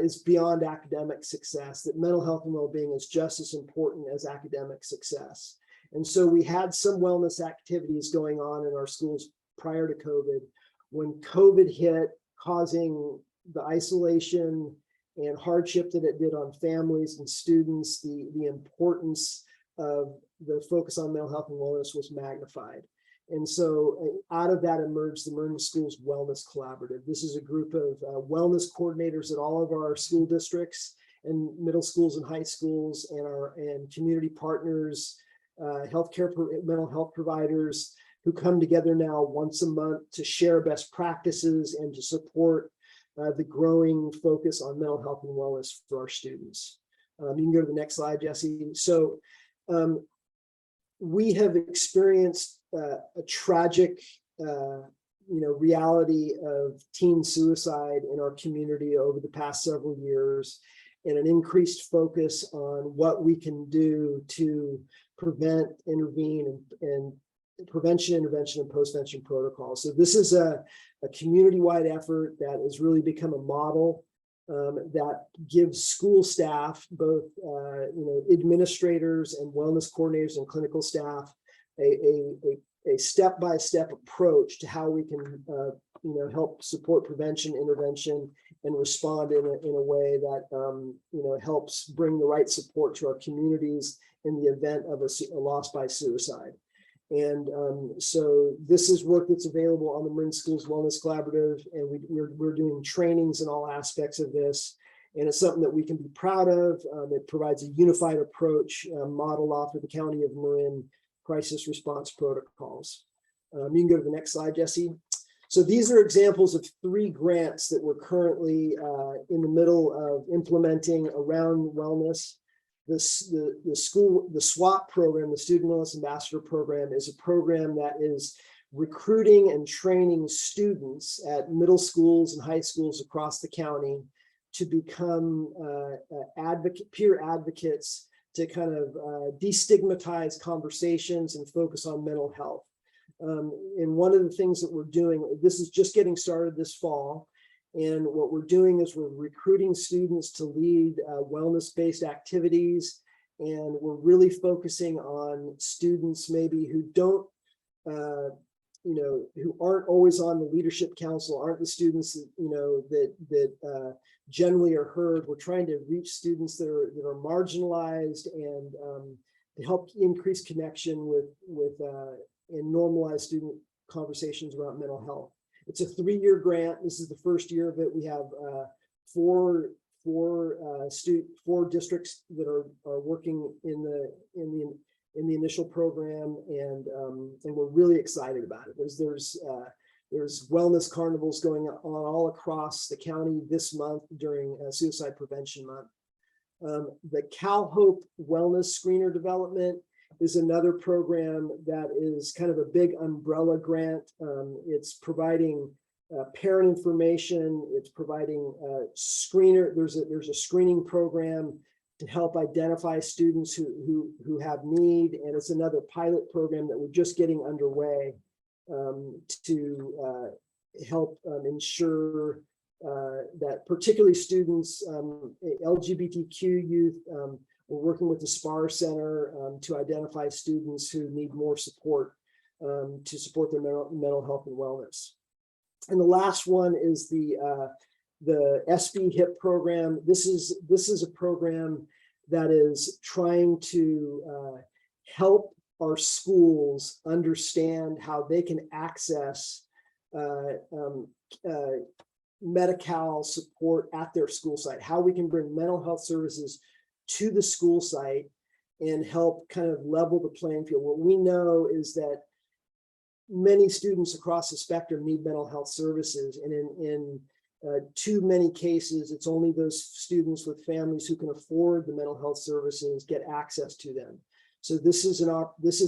is beyond academic success, that mental health and well-being is just as important as academic success. And so we had some wellness activities going on in our schools prior to COVID. When COVID hit, causing the isolation and hardship that it did on families and students, the importance of the focus on mental health and wellness was magnified. And so out of that emerged the Marin Schools Wellness Collaborative. This is a group of wellness coordinators at all of our school districts and middle schools and high schools, and community partners mental health providers who come together now once a month to share best practices and to support the growing focus on mental health and wellness for our students. You can go to the next slide, Jesse. So we have experienced a tragic reality of teen suicide in our community over the past several years, and an increased focus on what we can do to prevent, intervene, and prevention, intervention, and postvention protocols. So this is a community-wide effort that has really become a model that gives school staff, both administrators and wellness coordinators and clinical staff, a step-by-step approach to how we can help support prevention, intervention, and respond in a way that helps bring the right support to our communities in the event of a loss by suicide. And so this is work that's available on the Marin Schools Wellness Collaborative, and we're doing trainings in all aspects of this, and it's something that we can be proud of. It provides a unified approach modeled off of the County of Marin crisis response protocols. You can go to the next slide, Jesse. So these are examples of 3 grants that we're currently in the middle of implementing around wellness. The SWAP program, the Student Wellness Ambassador Program, is a program that is recruiting and training students at middle schools and high schools across the county to become peer advocates to kind of destigmatize conversations and focus on mental health. And one of the things that we're doing, this is just getting started this fall, and what we're doing is we're recruiting students to lead wellness-based activities, and we're really focusing on students maybe who don't, who aren't always on the leadership council, aren't the students that generally are heard. We're trying to reach students that are marginalized and to help increase connection with and normalize student conversations about mental health. It's a 3-year grant. This is the first year of it. We have 4 districts that are working in the initial program, and we're really excited about it. There's wellness carnivals going on all across the county this month during Suicide Prevention Month. The CalHope Wellness Screener Development is another program that is kind of a big umbrella grant. It's providing parent information. It's providing screener. There's a screening program to help identify students who have need, and it's another pilot program that we're just getting underway to help ensure that particularly students, LGBTQ youth, we're working with the SPAR Center to identify students who need more support to support their mental health and wellness. And the last one is the SB HIP program. This is a program that is trying to help our schools understand how they can access Medi-Cal support at their school site, how we can bring mental health services to the school site and help kind of level the playing field. What we know is that many students across the spectrum need mental health services, and in too many cases, it's only those students with families who can afford the mental health services get access to them. So this is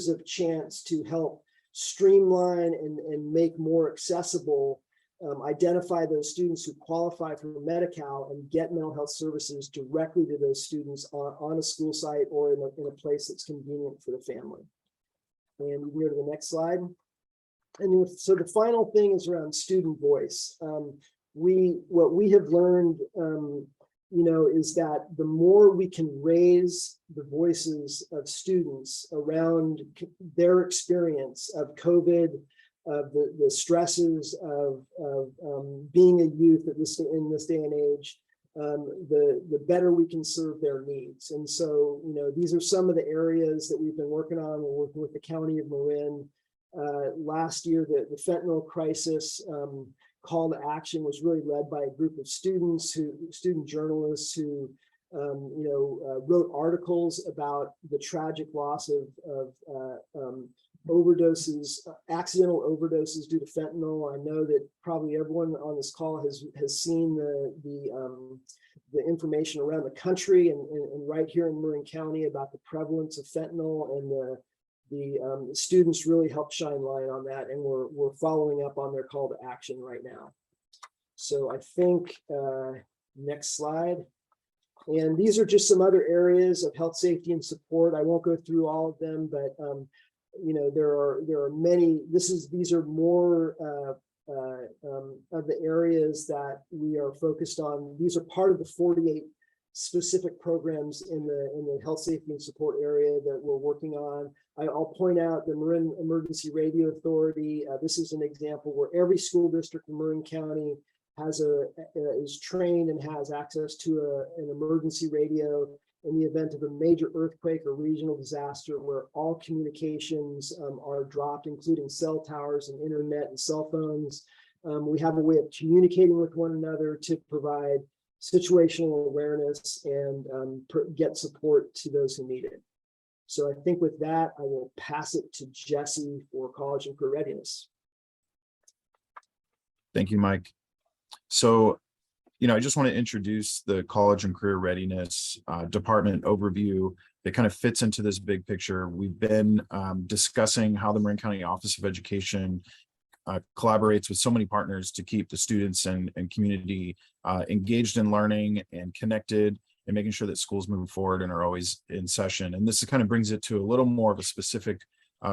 a chance to help streamline and make more accessible, identify those students who qualify for Medi-Cal and get mental health services directly to those students on a school site or in a place that's convenient for the family. And we go to the next slide. And so the final thing is around student voice. What we have learned, is that the more we can raise the voices of students around their experience of COVID, of the stresses of being a youth in this day and age, the better we can serve their needs. And so, these are some of the areas that we've been working on. We're working with the County of Marin. Last year, the fentanyl crisis call to action was really led by a group of student journalists who wrote articles about the tragic loss of overdoses, accidental overdoses due to fentanyl. I know that probably everyone on this call has seen the information around the country and right here in Marin County about the prevalence of fentanyl, and the students really helped shine light on that, and we're following up on their call to action right now. So I think next slide. And these are just some other areas of health, safety, and support. I won't go through all of them, but there are many. These are more of the areas that we are focused on. These are part of the 48 specific programs in the health, safety, and support area that we're working on. I'll point out the Marin Emergency Radio Authority. This is an example where every school district in Marin County is trained and has access to an emergency radio in the event of a major earthquake or regional disaster, where all communications are dropped, including cell towers and internet and cell phones. We have a way of communicating with one another to provide situational awareness and get support to those who need it. So I think with that, I will pass it to Jesse for college and career readiness. Thank you, Mike. So, I just want to introduce the college and career readiness department overview that kind of fits into this big picture. We've been discussing how the Marin County Office of Education collaborates with so many partners to keep the students and community engaged in learning and connected, and making sure that schools move forward and are always in session. And this kind of brings it to a little more of a specific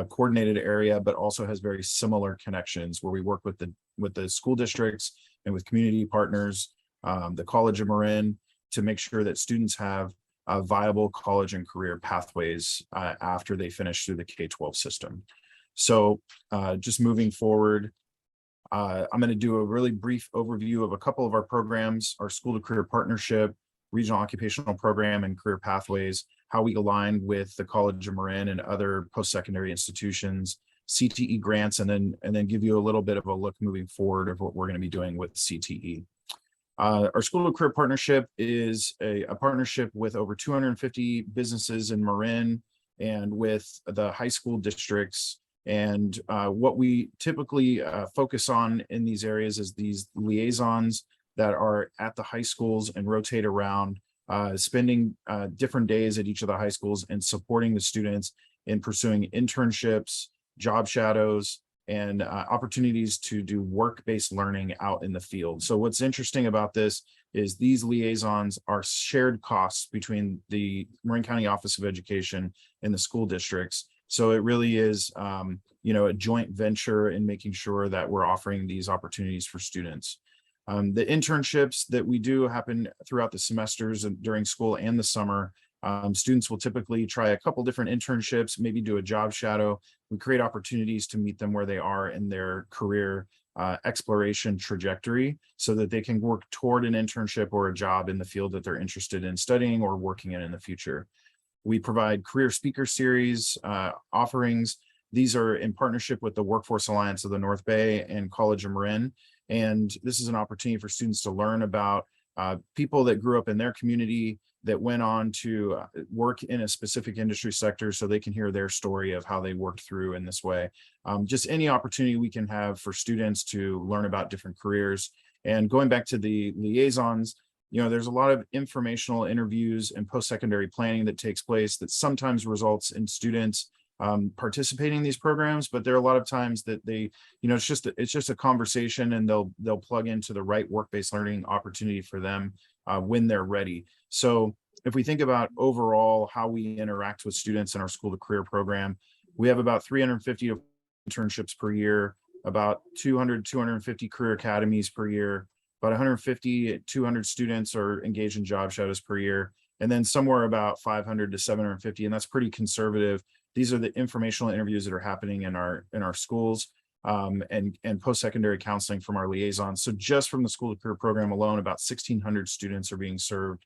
coordinated area, but also has very similar connections where we work with the school districts and with community partners, the College of Marin, to make sure that students have viable college and career pathways after they finish through the K-12 system. So just moving forward, I'm going to do a really brief overview of a couple of our programs: our School to Career Partnership, Regional Occupational Program, and Career Pathways, how we align with the College of Marin and other post-secondary institutions, CTE grants, and then give you a little bit of a look moving forward of what we're going to be doing with CTE. Our School to Career Partnership is a partnership with over 250 businesses in Marin and with the high school districts. And what we typically focus on in these areas is these liaisons that are at the high schools and rotate around, spending different days at each of the high schools and supporting the students in pursuing internships, job shadows, and opportunities to do work-based learning out in the field. So what's interesting about this is these liaisons are shared costs between the Marin County Office of Education and the school districts. So it really is, a joint venture in making sure that we're offering these opportunities for students. The internships that we do happen throughout the semesters and during school and the summer. Students will typically try a couple different internships, maybe do a job shadow. We create opportunities to meet them where they are in their career exploration trajectory so that they can work toward an internship or a job in the field that they're interested in studying or working in the future. We provide career speaker series offerings. These are in partnership with the Workforce Alliance of the North Bay and College of Marin. And this is an opportunity for students to learn about people that grew up in their community that went on to work in a specific industry sector, so they can hear their story of how they worked through in this way. Just any opportunity we can have for students to learn about different careers. And going back to the liaisons, there's a lot of informational interviews and post-secondary planning that takes place that sometimes results in students participating in these programs, but there are a lot of times that they, it's just a conversation, and they'll plug into the right work-based learning opportunity for them when they're ready. So if we think about overall how we interact with students in our School to Career program, we have about 350 internships per year, about 250 career academies per year, about 150, 200 students are engaged in job shadows per year, and then somewhere about 500 to 750, and that's pretty conservative. These are the informational interviews that are happening in our schools, and post-secondary counseling from our liaisons. So just from the School to Career program alone, about 1,600 students are being served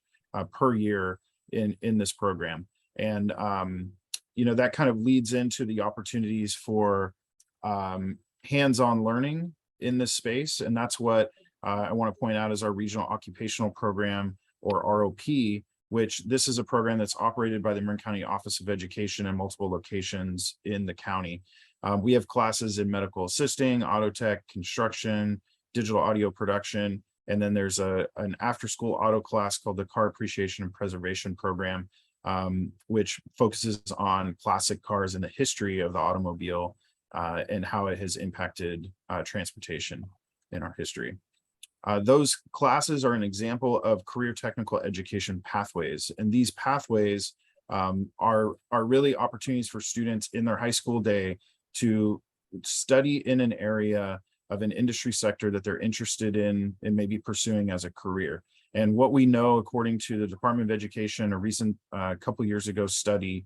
per year in this program. And, that kind of leads into the opportunities for hands-on learning in this space. And that's what I want to point out as our Regional Occupational Program, or ROP, which this is a program that's operated by the Marin County Office of Education in multiple locations in the county. We have classes in medical assisting, auto tech, construction, digital audio production, and then there's an after-school auto class called the Car Appreciation and Preservation Program, which focuses on classic cars and the history of the automobile and how it has impacted transportation in our history. Those classes are an example of career technical education pathways, and these pathways are really opportunities for students in their high school day to study in an area of an industry sector that they're interested in and maybe pursuing as a career. And what we know, according to the Department of Education, a recent couple years ago study,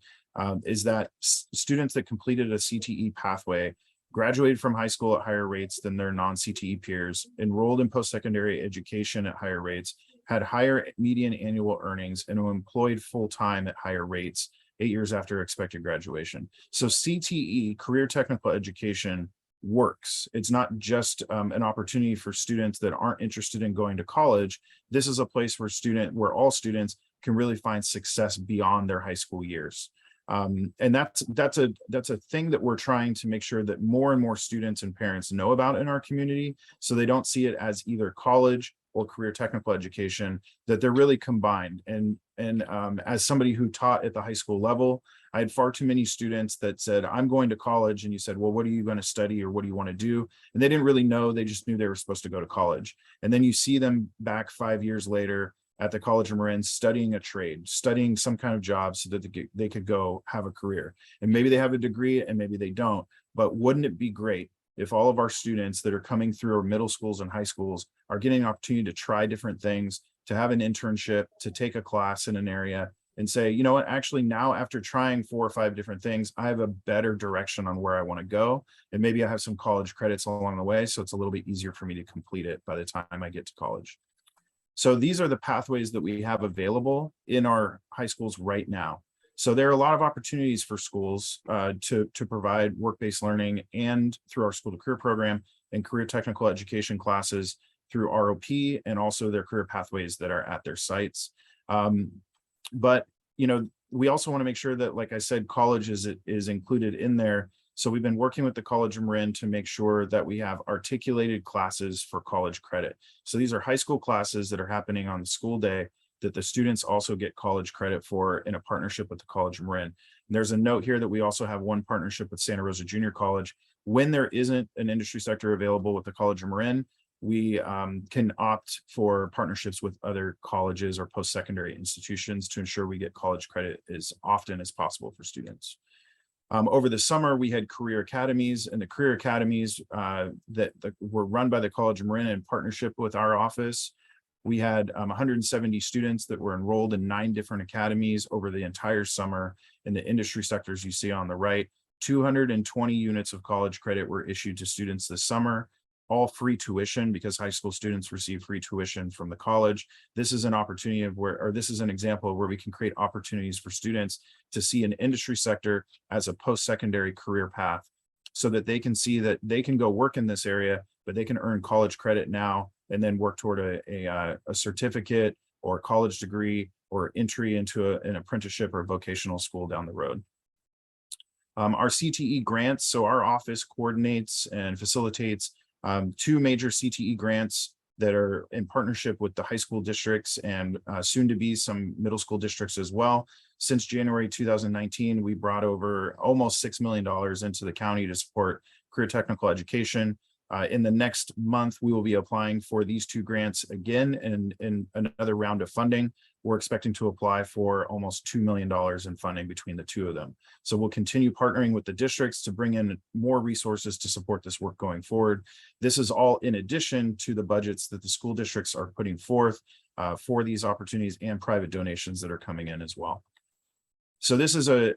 is that students that completed a CTE pathway graduated from high school at higher rates than their non-CTE peers, enrolled in post-secondary education at higher rates, had higher median annual earnings, and were employed full-time at higher rates 8 years after expected graduation. So CTE, career technical education, works. It's not just an opportunity for students that aren't interested in going to college. This is a place where all students can really find success beyond their high school years. And that's a thing that we're trying to make sure that more and more students and parents know about in our community, so they don't see it as either college or career technical education, that they're really combined. And as somebody who taught at the high school level, I had far too many students that said, I'm going to college, and you said, well, what are you going to study or what do you want to do? And they didn't really know, they just knew they were supposed to go to college. And then you see them back 5 years later at the College of Marin studying a trade, studying some kind of job so that they could go have a career. And maybe they have a degree and maybe they don't, but wouldn't it be great if all of our students that are coming through our middle schools and high schools are getting an opportunity to try different things, to have an internship, to take a class in an area and say, you know what, actually now after trying 4 or 5 different things, I have a better direction on where I want to go. And maybe I have some college credits along the way, so it's a little bit easier for me to complete it by the time I get to college. So these are the pathways that we have available in our high schools right now. So there are a lot of opportunities for schools to provide work-based learning, and through our school to career program and career technical education classes through ROP, and also their career pathways that are at their sites. But, you know, we also want to make sure that, like I said, college is included in there. So we've been working with the College of Marin to make sure that we have articulated classes for college credit. So these are high school classes that are happening on the school day that the students also get college credit for in a partnership with the College of Marin. And there's a note here that we also have one partnership with Santa Rosa Junior College. When there isn't an industry sector available with the College of Marin, we can opt for partnerships with other colleges or post-secondary institutions to ensure we get college credit as often as possible for students. Over the summer, we had career academies, and the career academies that were run by the College of Marin in partnership with our office. We had 170 students that were enrolled in 9 different academies over the entire summer in the industry sectors you see on the right. 220 units of college credit were issued to students this summer, all free tuition, because high school students receive free tuition from the college. This is an opportunity of where, or this is an example of where we can create opportunities for students to see an industry sector as a post-secondary career path, so that they can see that they can go work in this area, but they can earn college credit now and then work toward a certificate or college degree or entry into an apprenticeship or vocational school down the road. Our CTE grants, so our office coordinates and facilitates 2 major CTE grants that are in partnership with the high school districts and soon to be some middle school districts as well. Since January 2019, we brought over almost $6 million into the county to support career technical education. In the next month, we will be applying for these 2 grants again in another round of funding. We're expecting to apply for almost $2 million in funding between the 2 of them. So we'll continue partnering with the districts to bring in more resources to support this work going forward. This is all in addition to the budgets that the school districts are putting forth for these opportunities and private donations that are coming in as well. So this is to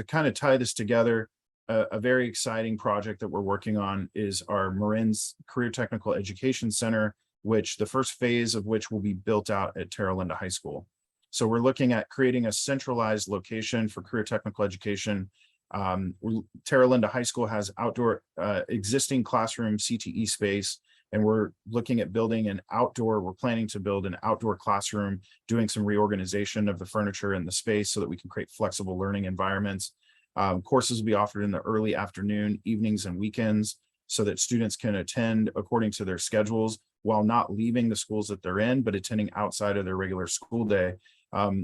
kind of tie this together, a very exciting project that we're working on is our Marin's Career Technical Education Center, which the first phase of which will be built out at Terra Linda High School. So we're looking at creating a centralized location for career technical education. Terra Linda High School has outdoor existing classroom CTE space And we're looking at building we're planning to build an outdoor classroom, doing some reorganization of the furniture in the space so that we can create flexible learning environments. Courses will be offered in the early afternoon, evenings, and weekends so that students can attend according to their schedules while not leaving the schools that they're in, but attending outside of their regular school day.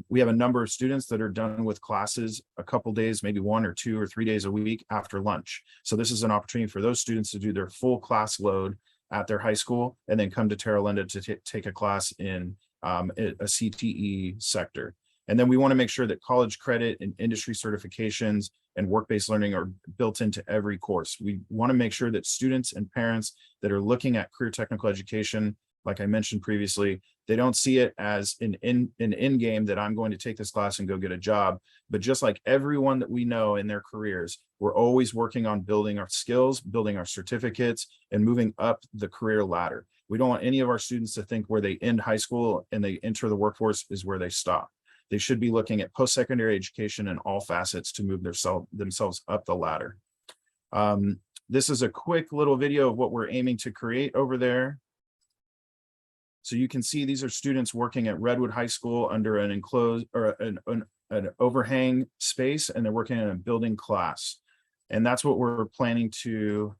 We have a number of students that are done with classes a couple days, maybe 1 or 2 or 3 days a week after lunch. So this is an opportunity for those students to do their full class load at their high school and then come to Terra Linda to take a class in a CTE sector. And then we want to make sure that college credit and industry certifications and work-based learning are built into every course. We want to make sure that students and parents that are looking at career technical education, like I mentioned previously, they don't see it as an end game that I'm going to take this class and go get a job. But just like everyone that we know in their careers, we're always working on building our skills, building our certificates, and moving up the career ladder. We don't want any of our students to think where they end high school and they enter the workforce is where they stop. They should be looking at post-secondary education in all facets to move themselves up the ladder. This is a quick little video of what we're aiming to create over there. So you can see these are students working at Redwood High School under an enclosed or an overhang space, and they're working in a building class. And that's what we're planning to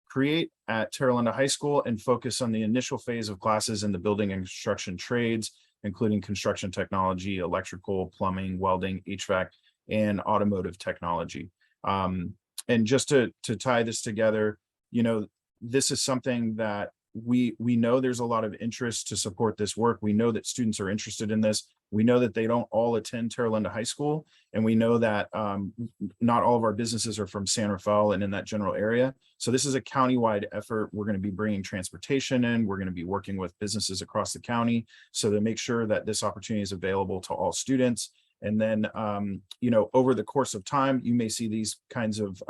create at Terra Linda High School and focus on the initial phase of classes in the building and construction trades, including construction technology, electrical, plumbing, welding, HVAC, and automotive technology. And just to tie this together, you know, this is something that we know there's a lot of interest to support this work. We know that students are interested in this. We know that they don't all attend Terra Linda High School, and we know that not all of our businesses are from San Rafael and in that general area. So this is a countywide effort. We're going to be bringing transportation in. We're going to be working with businesses across the county so to make sure that this opportunity is available to all students. And then, you know, over the course of time, you may see these kinds of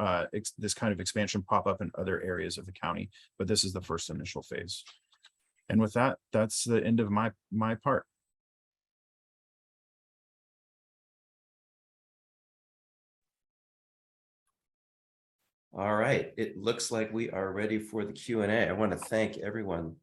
this kind of expansion pop up in other areas of the county, but this is the first initial phase. And with that, that's the end of my part. All right, it looks like we are ready for the Q&A. I want to thank everyone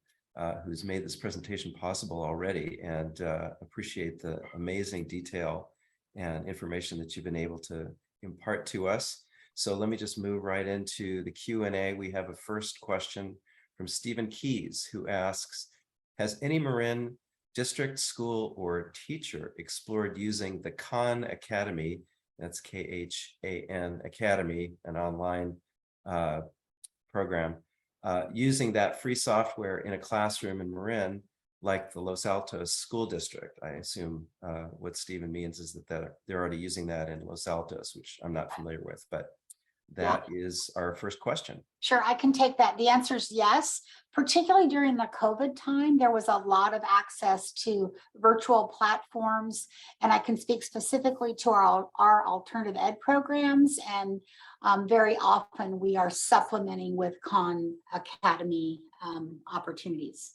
who's made this presentation possible already, and appreciate the amazing detail and information that you've been able to impart to us. So let me just move right into the Q&A. We have a first question from Stephen Keys, who asks, has any Marin district, school, or teacher explored using the Khan Academy, that's Khan Academy, an online program, using that free software in a classroom in Marin, like the Los Altos School District? I assume what Stephen means is that they're already using that in Los Altos, which I'm not familiar with, but that is our first question. Sure, I can take that. The answer is yes. Particularly during the COVID time, there was a lot of access to virtual platforms, and I can speak specifically to our alternative ed programs, and very often we are supplementing with Khan Academy opportunities.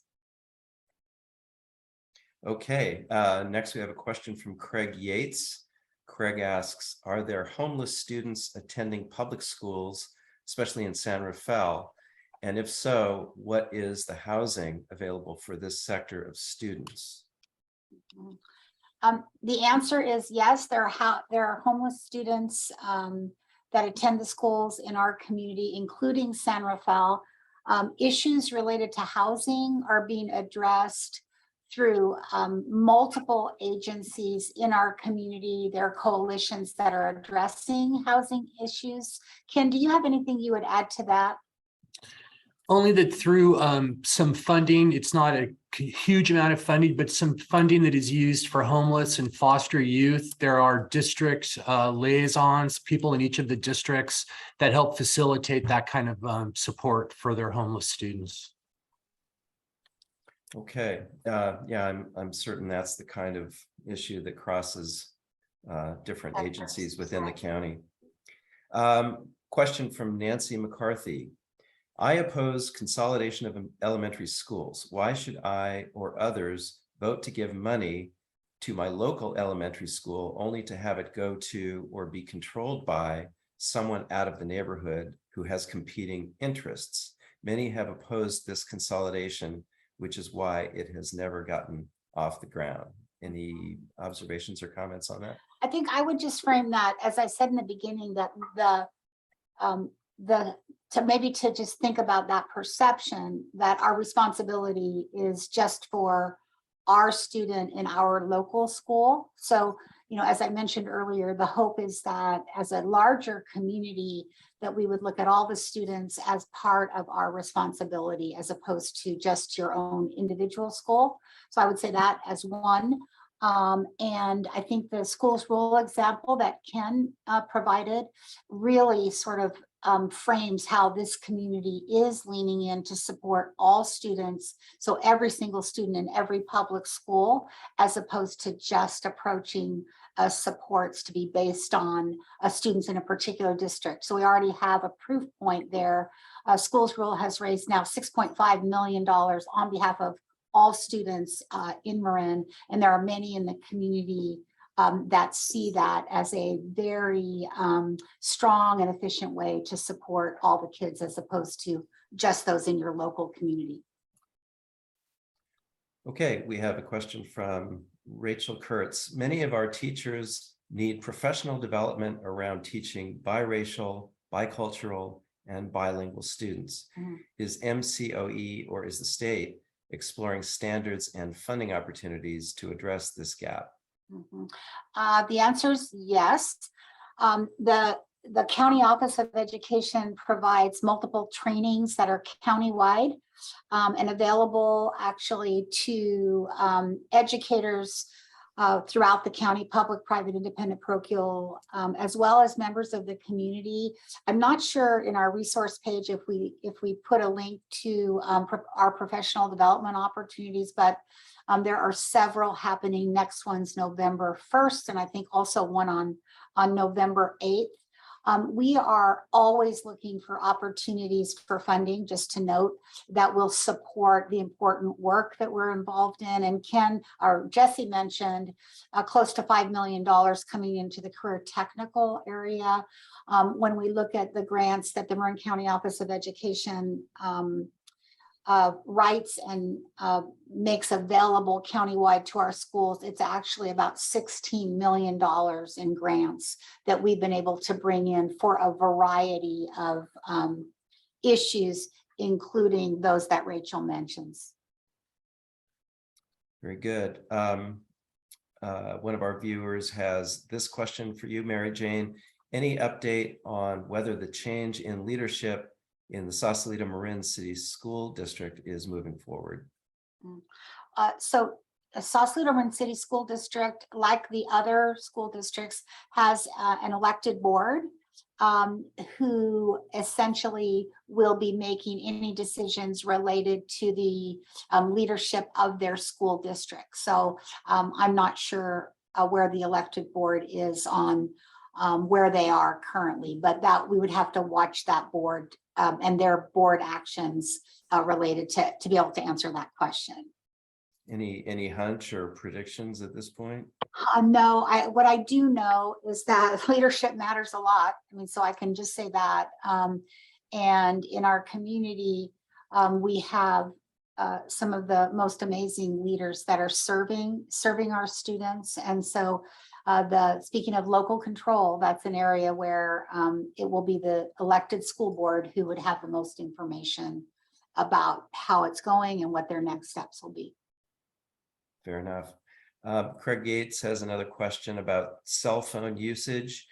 Okay, next we have a question from Craig Yates. Craig asks, are there homeless students attending public schools, especially in San Rafael? And if so, what is the housing available for this sector of students? The answer is yes, there are homeless students that attend the schools in our community, including San Rafael. Issues related to housing are being addressed through multiple agencies in our community. There are coalitions that are addressing housing issues. Ken, do you have anything you would add to that? Only that through some funding, it's not a huge amount of funding, but some funding that is used for homeless and foster youth. There are district liaisons, people in each of the districts that help facilitate that kind of support for their homeless students. Okay, yeah, I'm certain that's the kind of issue that crosses different agencies within the county. Question from Nancy McCarthy. I oppose consolidation of elementary schools. Why should I or others vote to give money to my local elementary school only to have it go to or be controlled by someone out of the neighborhood who has competing interests? Many have opposed this consolidation, which is why it has never gotten off the ground. Any observations or comments on that? I think I would just frame that, as I said in the beginning, that to just think about that perception that our responsibility is just for our student in our local school. So, as I mentioned earlier, the hope is that as a larger community, that we would look at all the students as part of our responsibility, as opposed to just your own individual school. So I would say that as one. And I think the schools rule example that Ken provided really sort of frames how this community is leaning in to support all students. So every single student in every public school, as opposed to just approaching supports to be based on students in a particular district. So we already have a proof point there. Schools Rule has raised now $6.5 million on behalf of all students in Marin, and there are many in the community that see that as a very strong and efficient way to support all the kids, as opposed to just those in your local community. Okay, we have a question from Rachel Kurtz. Many of our teachers need professional development around teaching biracial, bicultural, and bilingual students. Is MCOE or is the state exploring standards and funding opportunities to address this gap? The answer is yes. The County Office of Education provides multiple trainings that are countywide and available actually to educators throughout the county, public, private, independent, parochial, as well as members of the community. I'm not sure in our resource page if we put a link to our professional development opportunities, but there are several happening. Next one's November 1st, and I think also one on November 8th. We are always looking for opportunities for funding, just to note, that will support the important work that we're involved in. And Ken or Jesse mentioned close to $5 million coming into the career technical area. When we look at the grants that the Marin County Office of Education writes and makes available countywide to our schools, it's actually about $16 million in grants that we've been able to bring in for a variety of issues, including those that Rachel mentions. Very good. One of our viewers has this question for you, Mary Jane. Any update on whether the change in leadership in the Sausalito Marin City School District is moving forward? So the Sausalito Marin City School District, like the other school districts, has an elected board who essentially will be making any decisions related to the leadership of their school district. So I'm not sure where the elected board is on where they are currently, but that we would have to watch that board and their board actions related to be able to answer that question. Any hunch or predictions at this point? No, what I do know is that leadership matters a lot. I mean, so I can just say that. And in our community, we have some of the most amazing leaders that are serving our students. And so speaking of local control, that's an area where it will be the elected school board who would have the most information about how it's going and what their next steps will be. Fair enough. Craig Gates has another question about cell phone usage.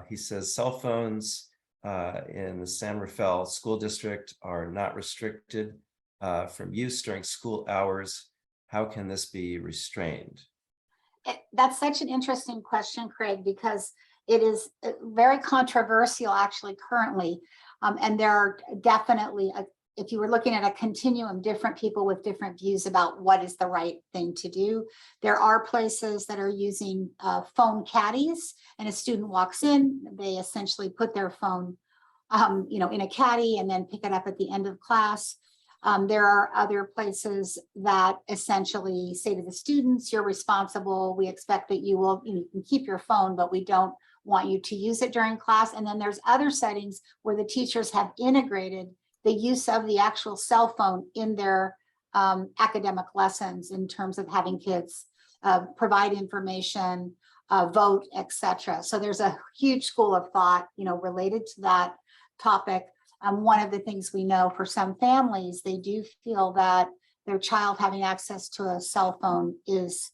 He says cell phones in the San Rafael School District are not restricted from use during school hours. How can this be restrained? That's such an interesting question, Craig, because it is very controversial actually currently. And there are definitely, if you were looking at a continuum, different people with different views about what is the right thing to do. There are places that are using phone caddies, and a student walks in, they essentially put their phone in a caddy and then pick it up at the end of class. There are other places that essentially say to the students, you're responsible. We expect that you can keep your phone, but we don't want you to use it during class. And then there's other settings where the teachers have integrated the use of the actual cell phone in their academic lessons in terms of having kids provide information, vote, etc. So there's a huge school of thought, related to that topic. One of the things we know for some families, they do feel that their child having access to a cell phone is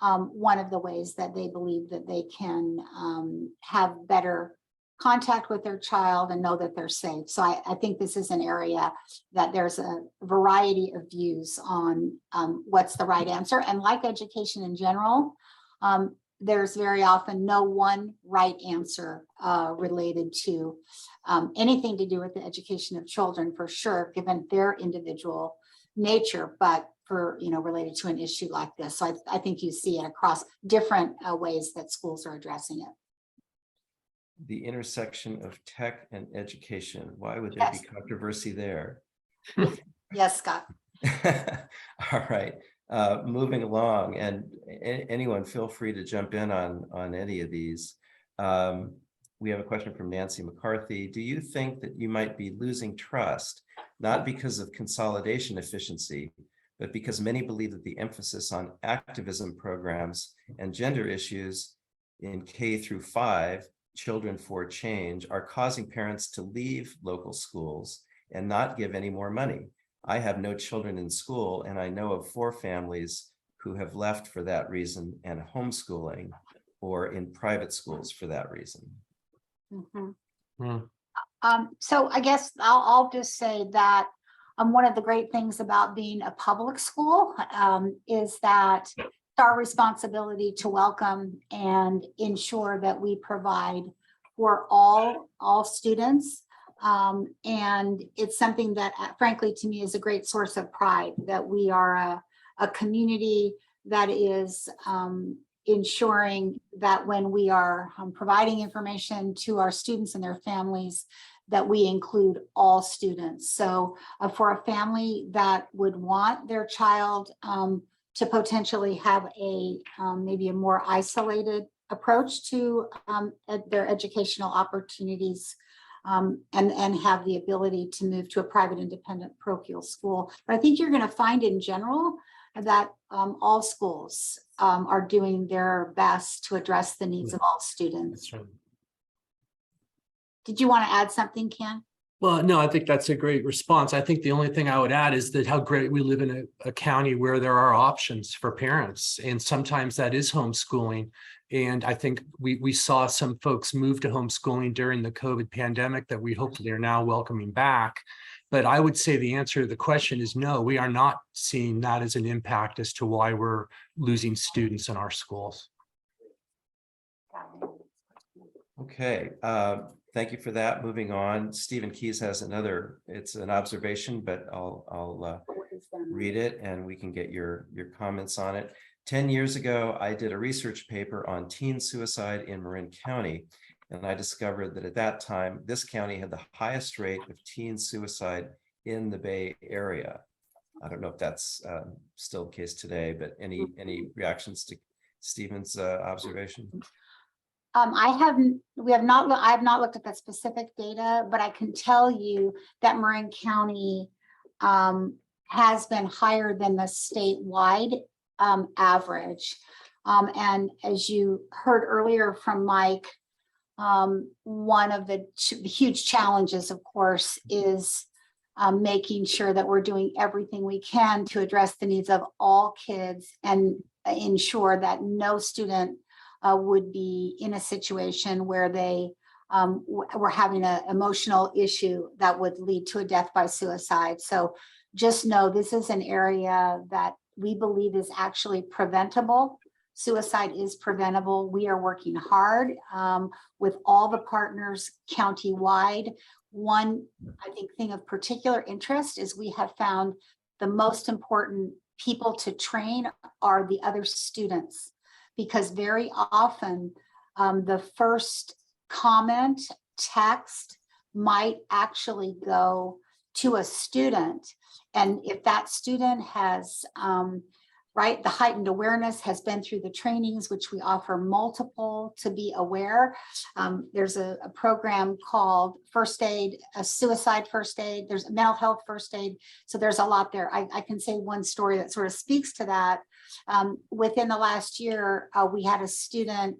one of the ways that they believe that they can have better contact with their child and know that they're safe. So I think this is an area that there's a variety of views on what's the right answer. And like education in general, there's very often no one right answer related to anything to do with the education of children, for sure, given their individual nature, but for, related to an issue like this. So I think you see it across different ways that schools are addressing it. The intersection of tech and education. Why would there be controversy there? Yes, Scott. All right, moving along, and anyone feel free to jump in on any of these. We have a question from Nancy McCarthy. Do you think that you might be losing trust, not because of consolidation efficiency, but because many believe that the emphasis on activism programs and gender issues in K-5, Children for Change, are causing parents to leave local schools and not give any more money? I have no children in school, and I know of 4 families who have left for that reason and homeschooling or in private schools for that reason. So I guess I'll just say that one of the great things about being a public school is that it's our responsibility to welcome and ensure that we provide for all students. And it's something that, frankly, to me is a great source of pride that we are a community that is ensuring that when we are providing information to our students and their families, that we include all students. So for a family that would want their child to potentially have maybe a more isolated approach to their educational opportunities, and have the ability to move to a private independent parochial school. But I think you're going to find in general that all schools are doing their best to address the needs of all students. That's right. Did you want to add something, Ken? Well, no, I think that's a great response. I think the only thing I would add is that how great we live in a county where there are options for parents, and sometimes that is homeschooling. And I think we saw some folks move to homeschooling during the COVID pandemic that we hopefully are now welcoming back. But I would say the answer to the question is no, we are not seeing that as an impact as to why we're losing students in our schools. Okay, thank you for that. Moving on, Stephen Keyes has it's an observation, but I'll read it and we can get your comments on it. 10 years ago, I did a research paper on teen suicide in Marin County, and I discovered that at that time, this county had the highest rate of teen suicide in the Bay Area. I don't know if that's still the case today, but any reactions to Stephen's observation? I have not looked at that specific data, but I can tell you that Marin County has been higher than the statewide average. And as you heard earlier from Mike, one of the huge challenges, of course, is making sure that we're doing everything we can to address the needs of all kids and ensure that no student would be in a situation where they were having an emotional issue that would lead to a death by suicide. So just know this is an area that we believe is actually preventable. Suicide is preventable. We are working hard with all the partners countywide. One, I think, thing of particular interest is we have found the most important people to train are the other students, because very often the first comment, text might actually go to a student. And if that student has right? The heightened awareness has been through the trainings, which we offer multiple to be aware. There's a program called First Aid, a suicide first aid. There's a mental health first aid. So there's a lot there. I can say one story that sort of speaks to that. Within the last year, we had a student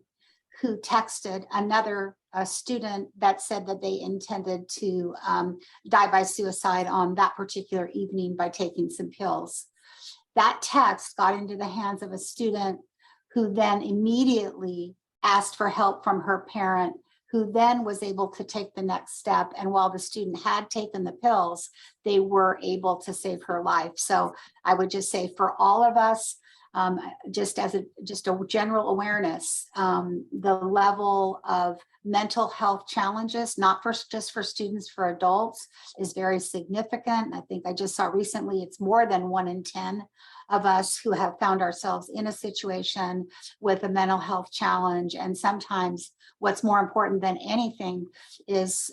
who texted another student that said that they intended to die by suicide on that particular evening by taking some pills. That text got into the hands of a student who then immediately asked for help from her parent, who then was able to take the next step. And while the student had taken the pills, they were able to save her life. So I would just say for all of us, just a general awareness, the level of mental health challenges, not just for students, for adults, is very significant. I think I just saw recently it's more than 1 in 10 of us who have found ourselves in a situation with a mental health challenge. And sometimes what's more important than anything is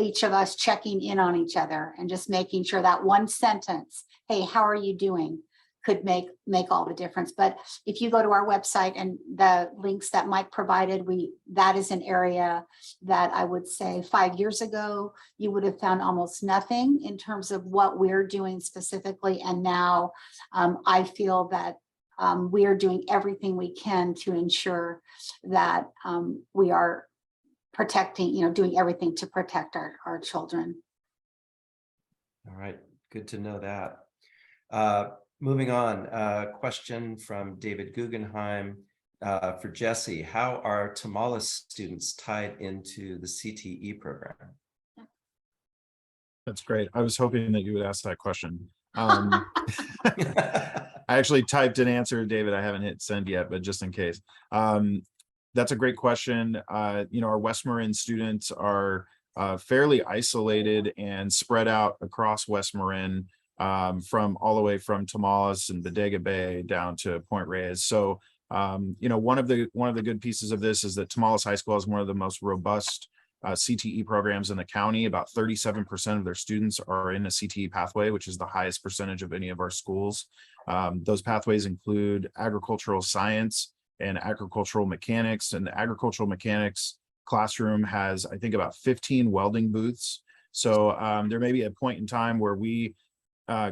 each of us checking in on each other and just making sure that one sentence, hey, how are you doing, could make all the difference. But if you go to our website and the links that Mike provided, that is an area that I would say 5 years ago, you would have found almost nothing in terms of what we're doing specifically. And now I feel that we are doing everything we can to ensure that we are protecting, doing everything to protect our children. All right, good to know that. Moving on, question from David Guggenheim for Jesse. How are Tomales students tied into the CTE program? That's great. I was hoping that you would ask that question. I actually typed an answer, David. I haven't hit send yet, but just in case. That's a great question. Our West Marin students are fairly isolated and spread out across West Marin, from all the way from Tomales and Bodega Bay down to Point Reyes. So, one of the good pieces of this is that Tomales High School has one of the most robust CTE programs in the county. About 37% of their students are in a CTE pathway, which is the highest percentage of any of our schools. Those pathways include agricultural science and agricultural mechanics. And the agricultural mechanics classroom has, I think, about 15 welding booths. So there may be a point in time where we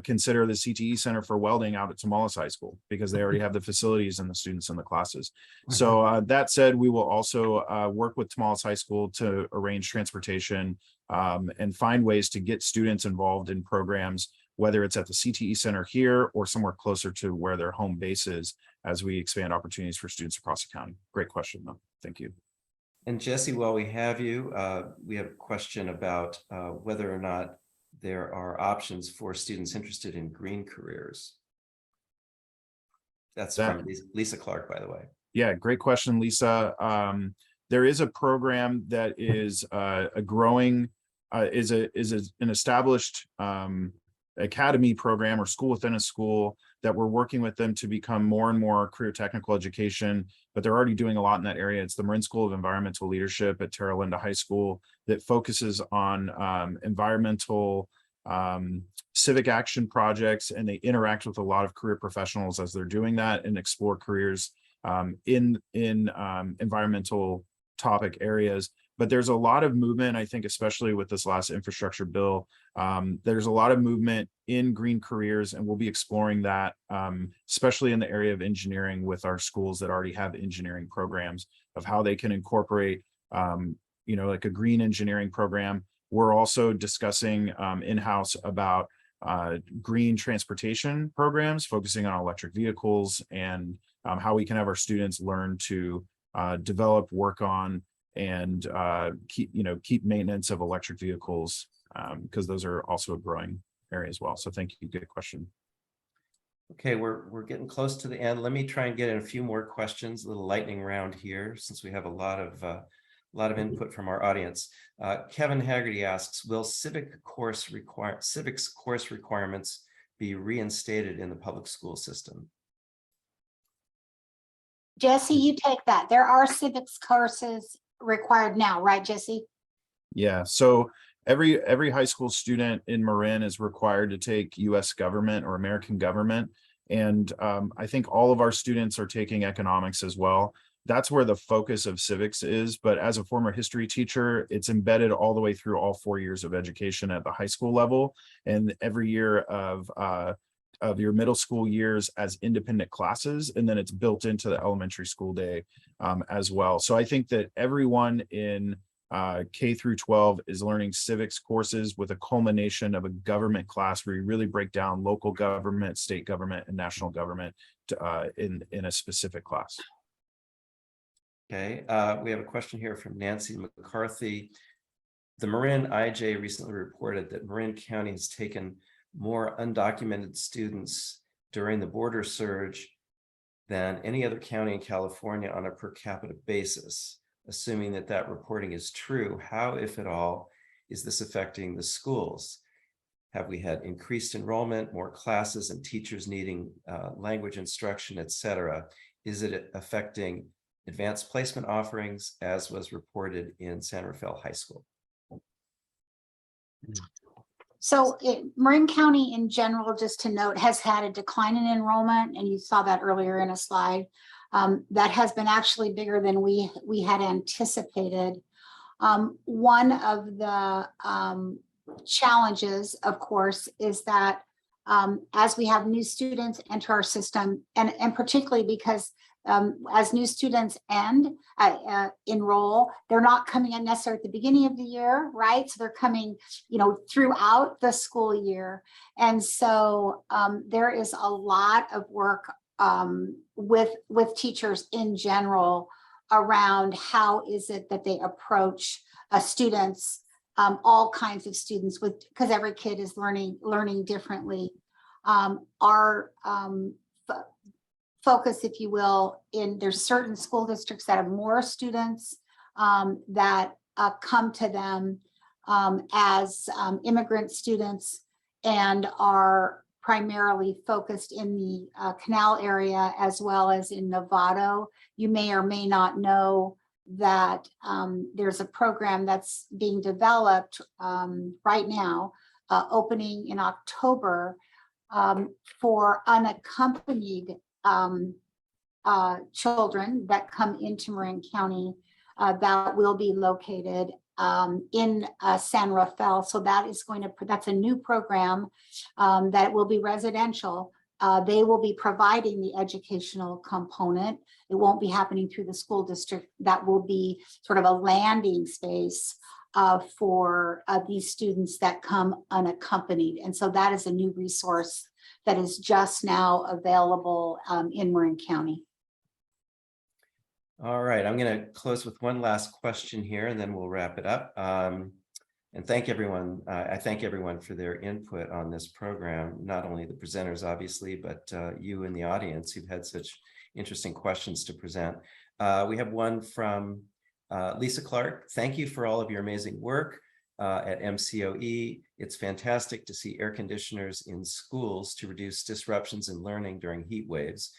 consider the CTE Center for Welding out at Tomales High School because they already have the facilities and the students in the classes. So that said, we will also work with Tomales High School to arrange transportation and find ways to get students involved in programs, whether it's at the CTE Center here or somewhere closer to where their home base is, as we expand opportunities for students across the county. Great question, though. Thank you. And Jesse, while we have you, we have a question about whether or not there are options for students interested in green careers. That's from Lisa Clark, by the way. Yeah, great question, Lisa. There is a program that is a growing, is an established academy program or school within a school that we're working with them to become more and more career technical education, but they're already doing a lot in that area. It's the Marin School of Environmental Leadership at Terra Linda High School that focuses on environmental civic action projects, and they interact with a lot of career professionals as they're doing that and explore careers in environmental topic areas. But there's a lot of movement, I think, especially with this last infrastructure bill. There's a lot of movement in green careers, and we'll be exploring that, especially in the area of engineering with our schools that already have engineering programs, of how they can incorporate, like a green engineering program. We're also discussing in-house about green transportation programs, focusing on electric vehicles and how we can have our students learn to develop, work on, and keep maintenance of electric vehicles, because those are also a growing area as well. So thank you, good question. Okay, we're getting close to the end. Let me try and get in a few more questions, a little lightning round here, since we have a lot of input from our audience. Kevin Haggerty asks, will civics course requirements be reinstated in the public school system? Jesse, you take that. There are civics courses required now, right, Jesse? Yeah, so every high school student in Marin is required to take U.S. government or American government, And I think all of our students are taking economics as well. That's where the focus of civics is. But as a former history teacher, it's embedded all the way through all 4 years of education at the high school level, and every year of your middle school years as independent classes, and then it's built into the elementary school day as well. So I think that everyone in K through 12 is learning civics courses with a culmination of a government class where you really break down local government, state government, and national government in a specific class. Okay, we have a question here from Nancy McCarthy. The Marin IJ recently reported that Marin County has taken more undocumented students during the border surge than any other county in California on a per capita basis. Assuming that that reporting is true, how, if at all, is this affecting the schools? Have we had increased enrollment, more classes, and teachers needing language instruction, etc.? Is it affecting advanced placement offerings, as was reported in San Rafael High School? So Marin County in general, just to note, has had a decline in enrollment, and you saw that earlier in a slide. That has been actually bigger than we had anticipated. One of the challenges, of course, is that as we have new students enter our system, and particularly because as new students enroll, they're not coming in necessarily at the beginning of the year, right? So they're coming, throughout the school year. And so there is a lot of work with teachers in general around how is it that they approach students, all kinds of students, because every kid is learning differently. Our focus, if you will, there's certain school districts that have more students that come to them as immigrant students and are primarily focused in the Canal area as well as in Novato. You may or may not know that there's a program that's being developed right now, opening in October for unaccompanied children that come into Marin County that will be located in San Rafael. So that is that's a new program that will be residential. They will be providing the educational component. It won't be happening through the school district. That will be sort of a landing space for these students that come unaccompanied. And so that is a new resource that is just now available in Marin County. All right, I'm going to close with one last question here, and then we'll wrap it up. And thank everyone. I thank everyone for their input on this program, not only the presenters, obviously, but you in the audience who've had such interesting questions to present. We have one from Lisa Clark. Thank you for all of your amazing work at MCOE. It's fantastic to see air conditioners in schools to reduce disruptions in learning during heat waves.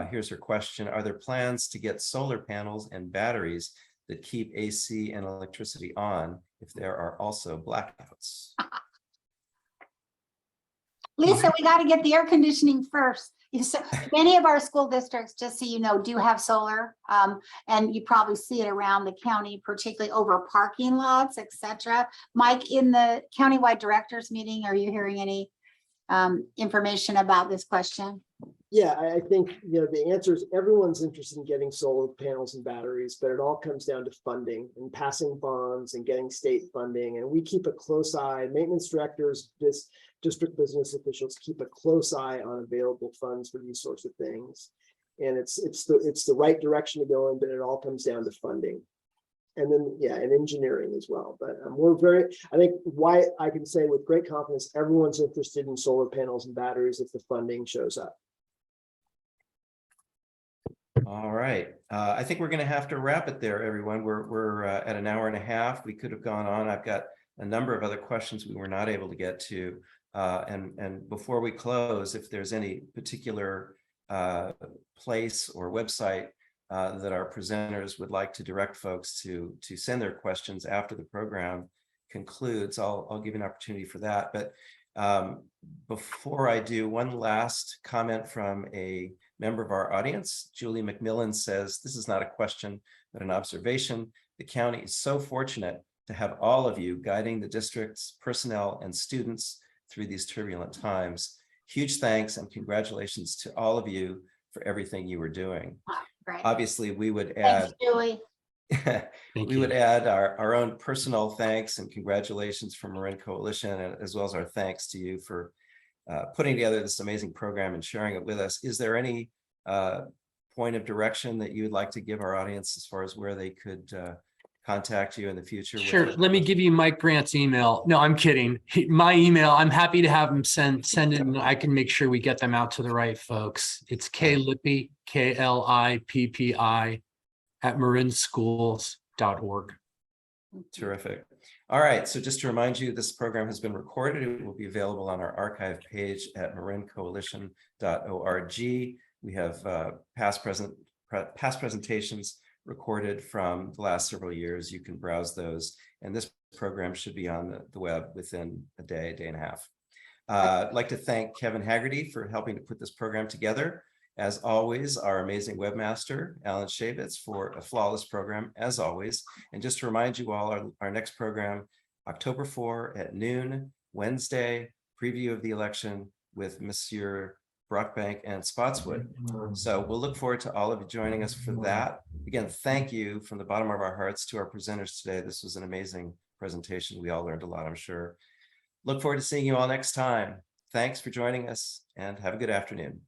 Here's her question. Are there plans to get solar panels and batteries that keep AC and electricity on if there are also blackouts? Lisa, we got to get the air conditioning first. So many of our school districts, just so you know, do have solar, and you probably see it around the county, particularly over parking lots, etc. Mike, in the countywide directors meeting, are you hearing any information about this question? Yeah, I think, the answer is everyone's interested in getting solar panels and batteries, but it all comes down to funding and passing bonds and getting state funding. And we keep a close eye, maintenance directors, district business officials keep a close eye on available funds for these sorts of things. And it's the right direction to go in, but it all comes down to funding. And then, and engineering as well. But I think why I can say with great confidence, everyone's interested in solar panels and batteries if the funding shows up. All right. I think we're going to have to wrap it there, everyone. We're at an hour and a half. We could have gone on. I've got a number of other questions we were not able to get to. And before we close, if there's any particular place or website that our presenters would like to direct folks to send their questions after the program concludes, I'll give you an opportunity for that. But Before I do, one last comment from a member of our audience. Julie McMillan says, this is not a question, but an observation. The county is so fortunate to have all of you guiding the district's personnel and students through these turbulent times. Huge thanks and congratulations to all of you for everything you are doing. Right. Obviously, we would Thanks, add Julie. we would add our own personal thanks and congratulations from Marin Coalition, and as well as our thanks to you for putting together this amazing program and sharing it with us. Is there any point of direction that you would like to give our audience as far as where they could contact you in the future? Sure. Let me give you Mike Grant's email. No, I'm kidding. My email, I'm happy to have him send it, and I can make sure we get them out to the right folks. It's klippy, KLIPPI @marinschools.org. Terrific. All right. So just to remind you, this program has been recorded. It will be available on our archive page at marincoalition.org. We have past presentations recorded from the last several years. You can browse those. And this program should be on the web within a day and a half. I'd like to thank Kevin Haggerty for helping to put this program together. As always, our amazing webmaster, Alan Shavitz, for a flawless program, as always. And just to remind you all, our next program, October 4 at noon, Wednesday, preview of the election with Monsieur Brockbank and Spotswood. So we'll look forward to all of you joining us for that. Again, thank you from the bottom of our hearts to our presenters today. This was an amazing presentation. We all learned a lot, I'm sure. Look forward to seeing you all next time. Thanks for joining us and have a good afternoon.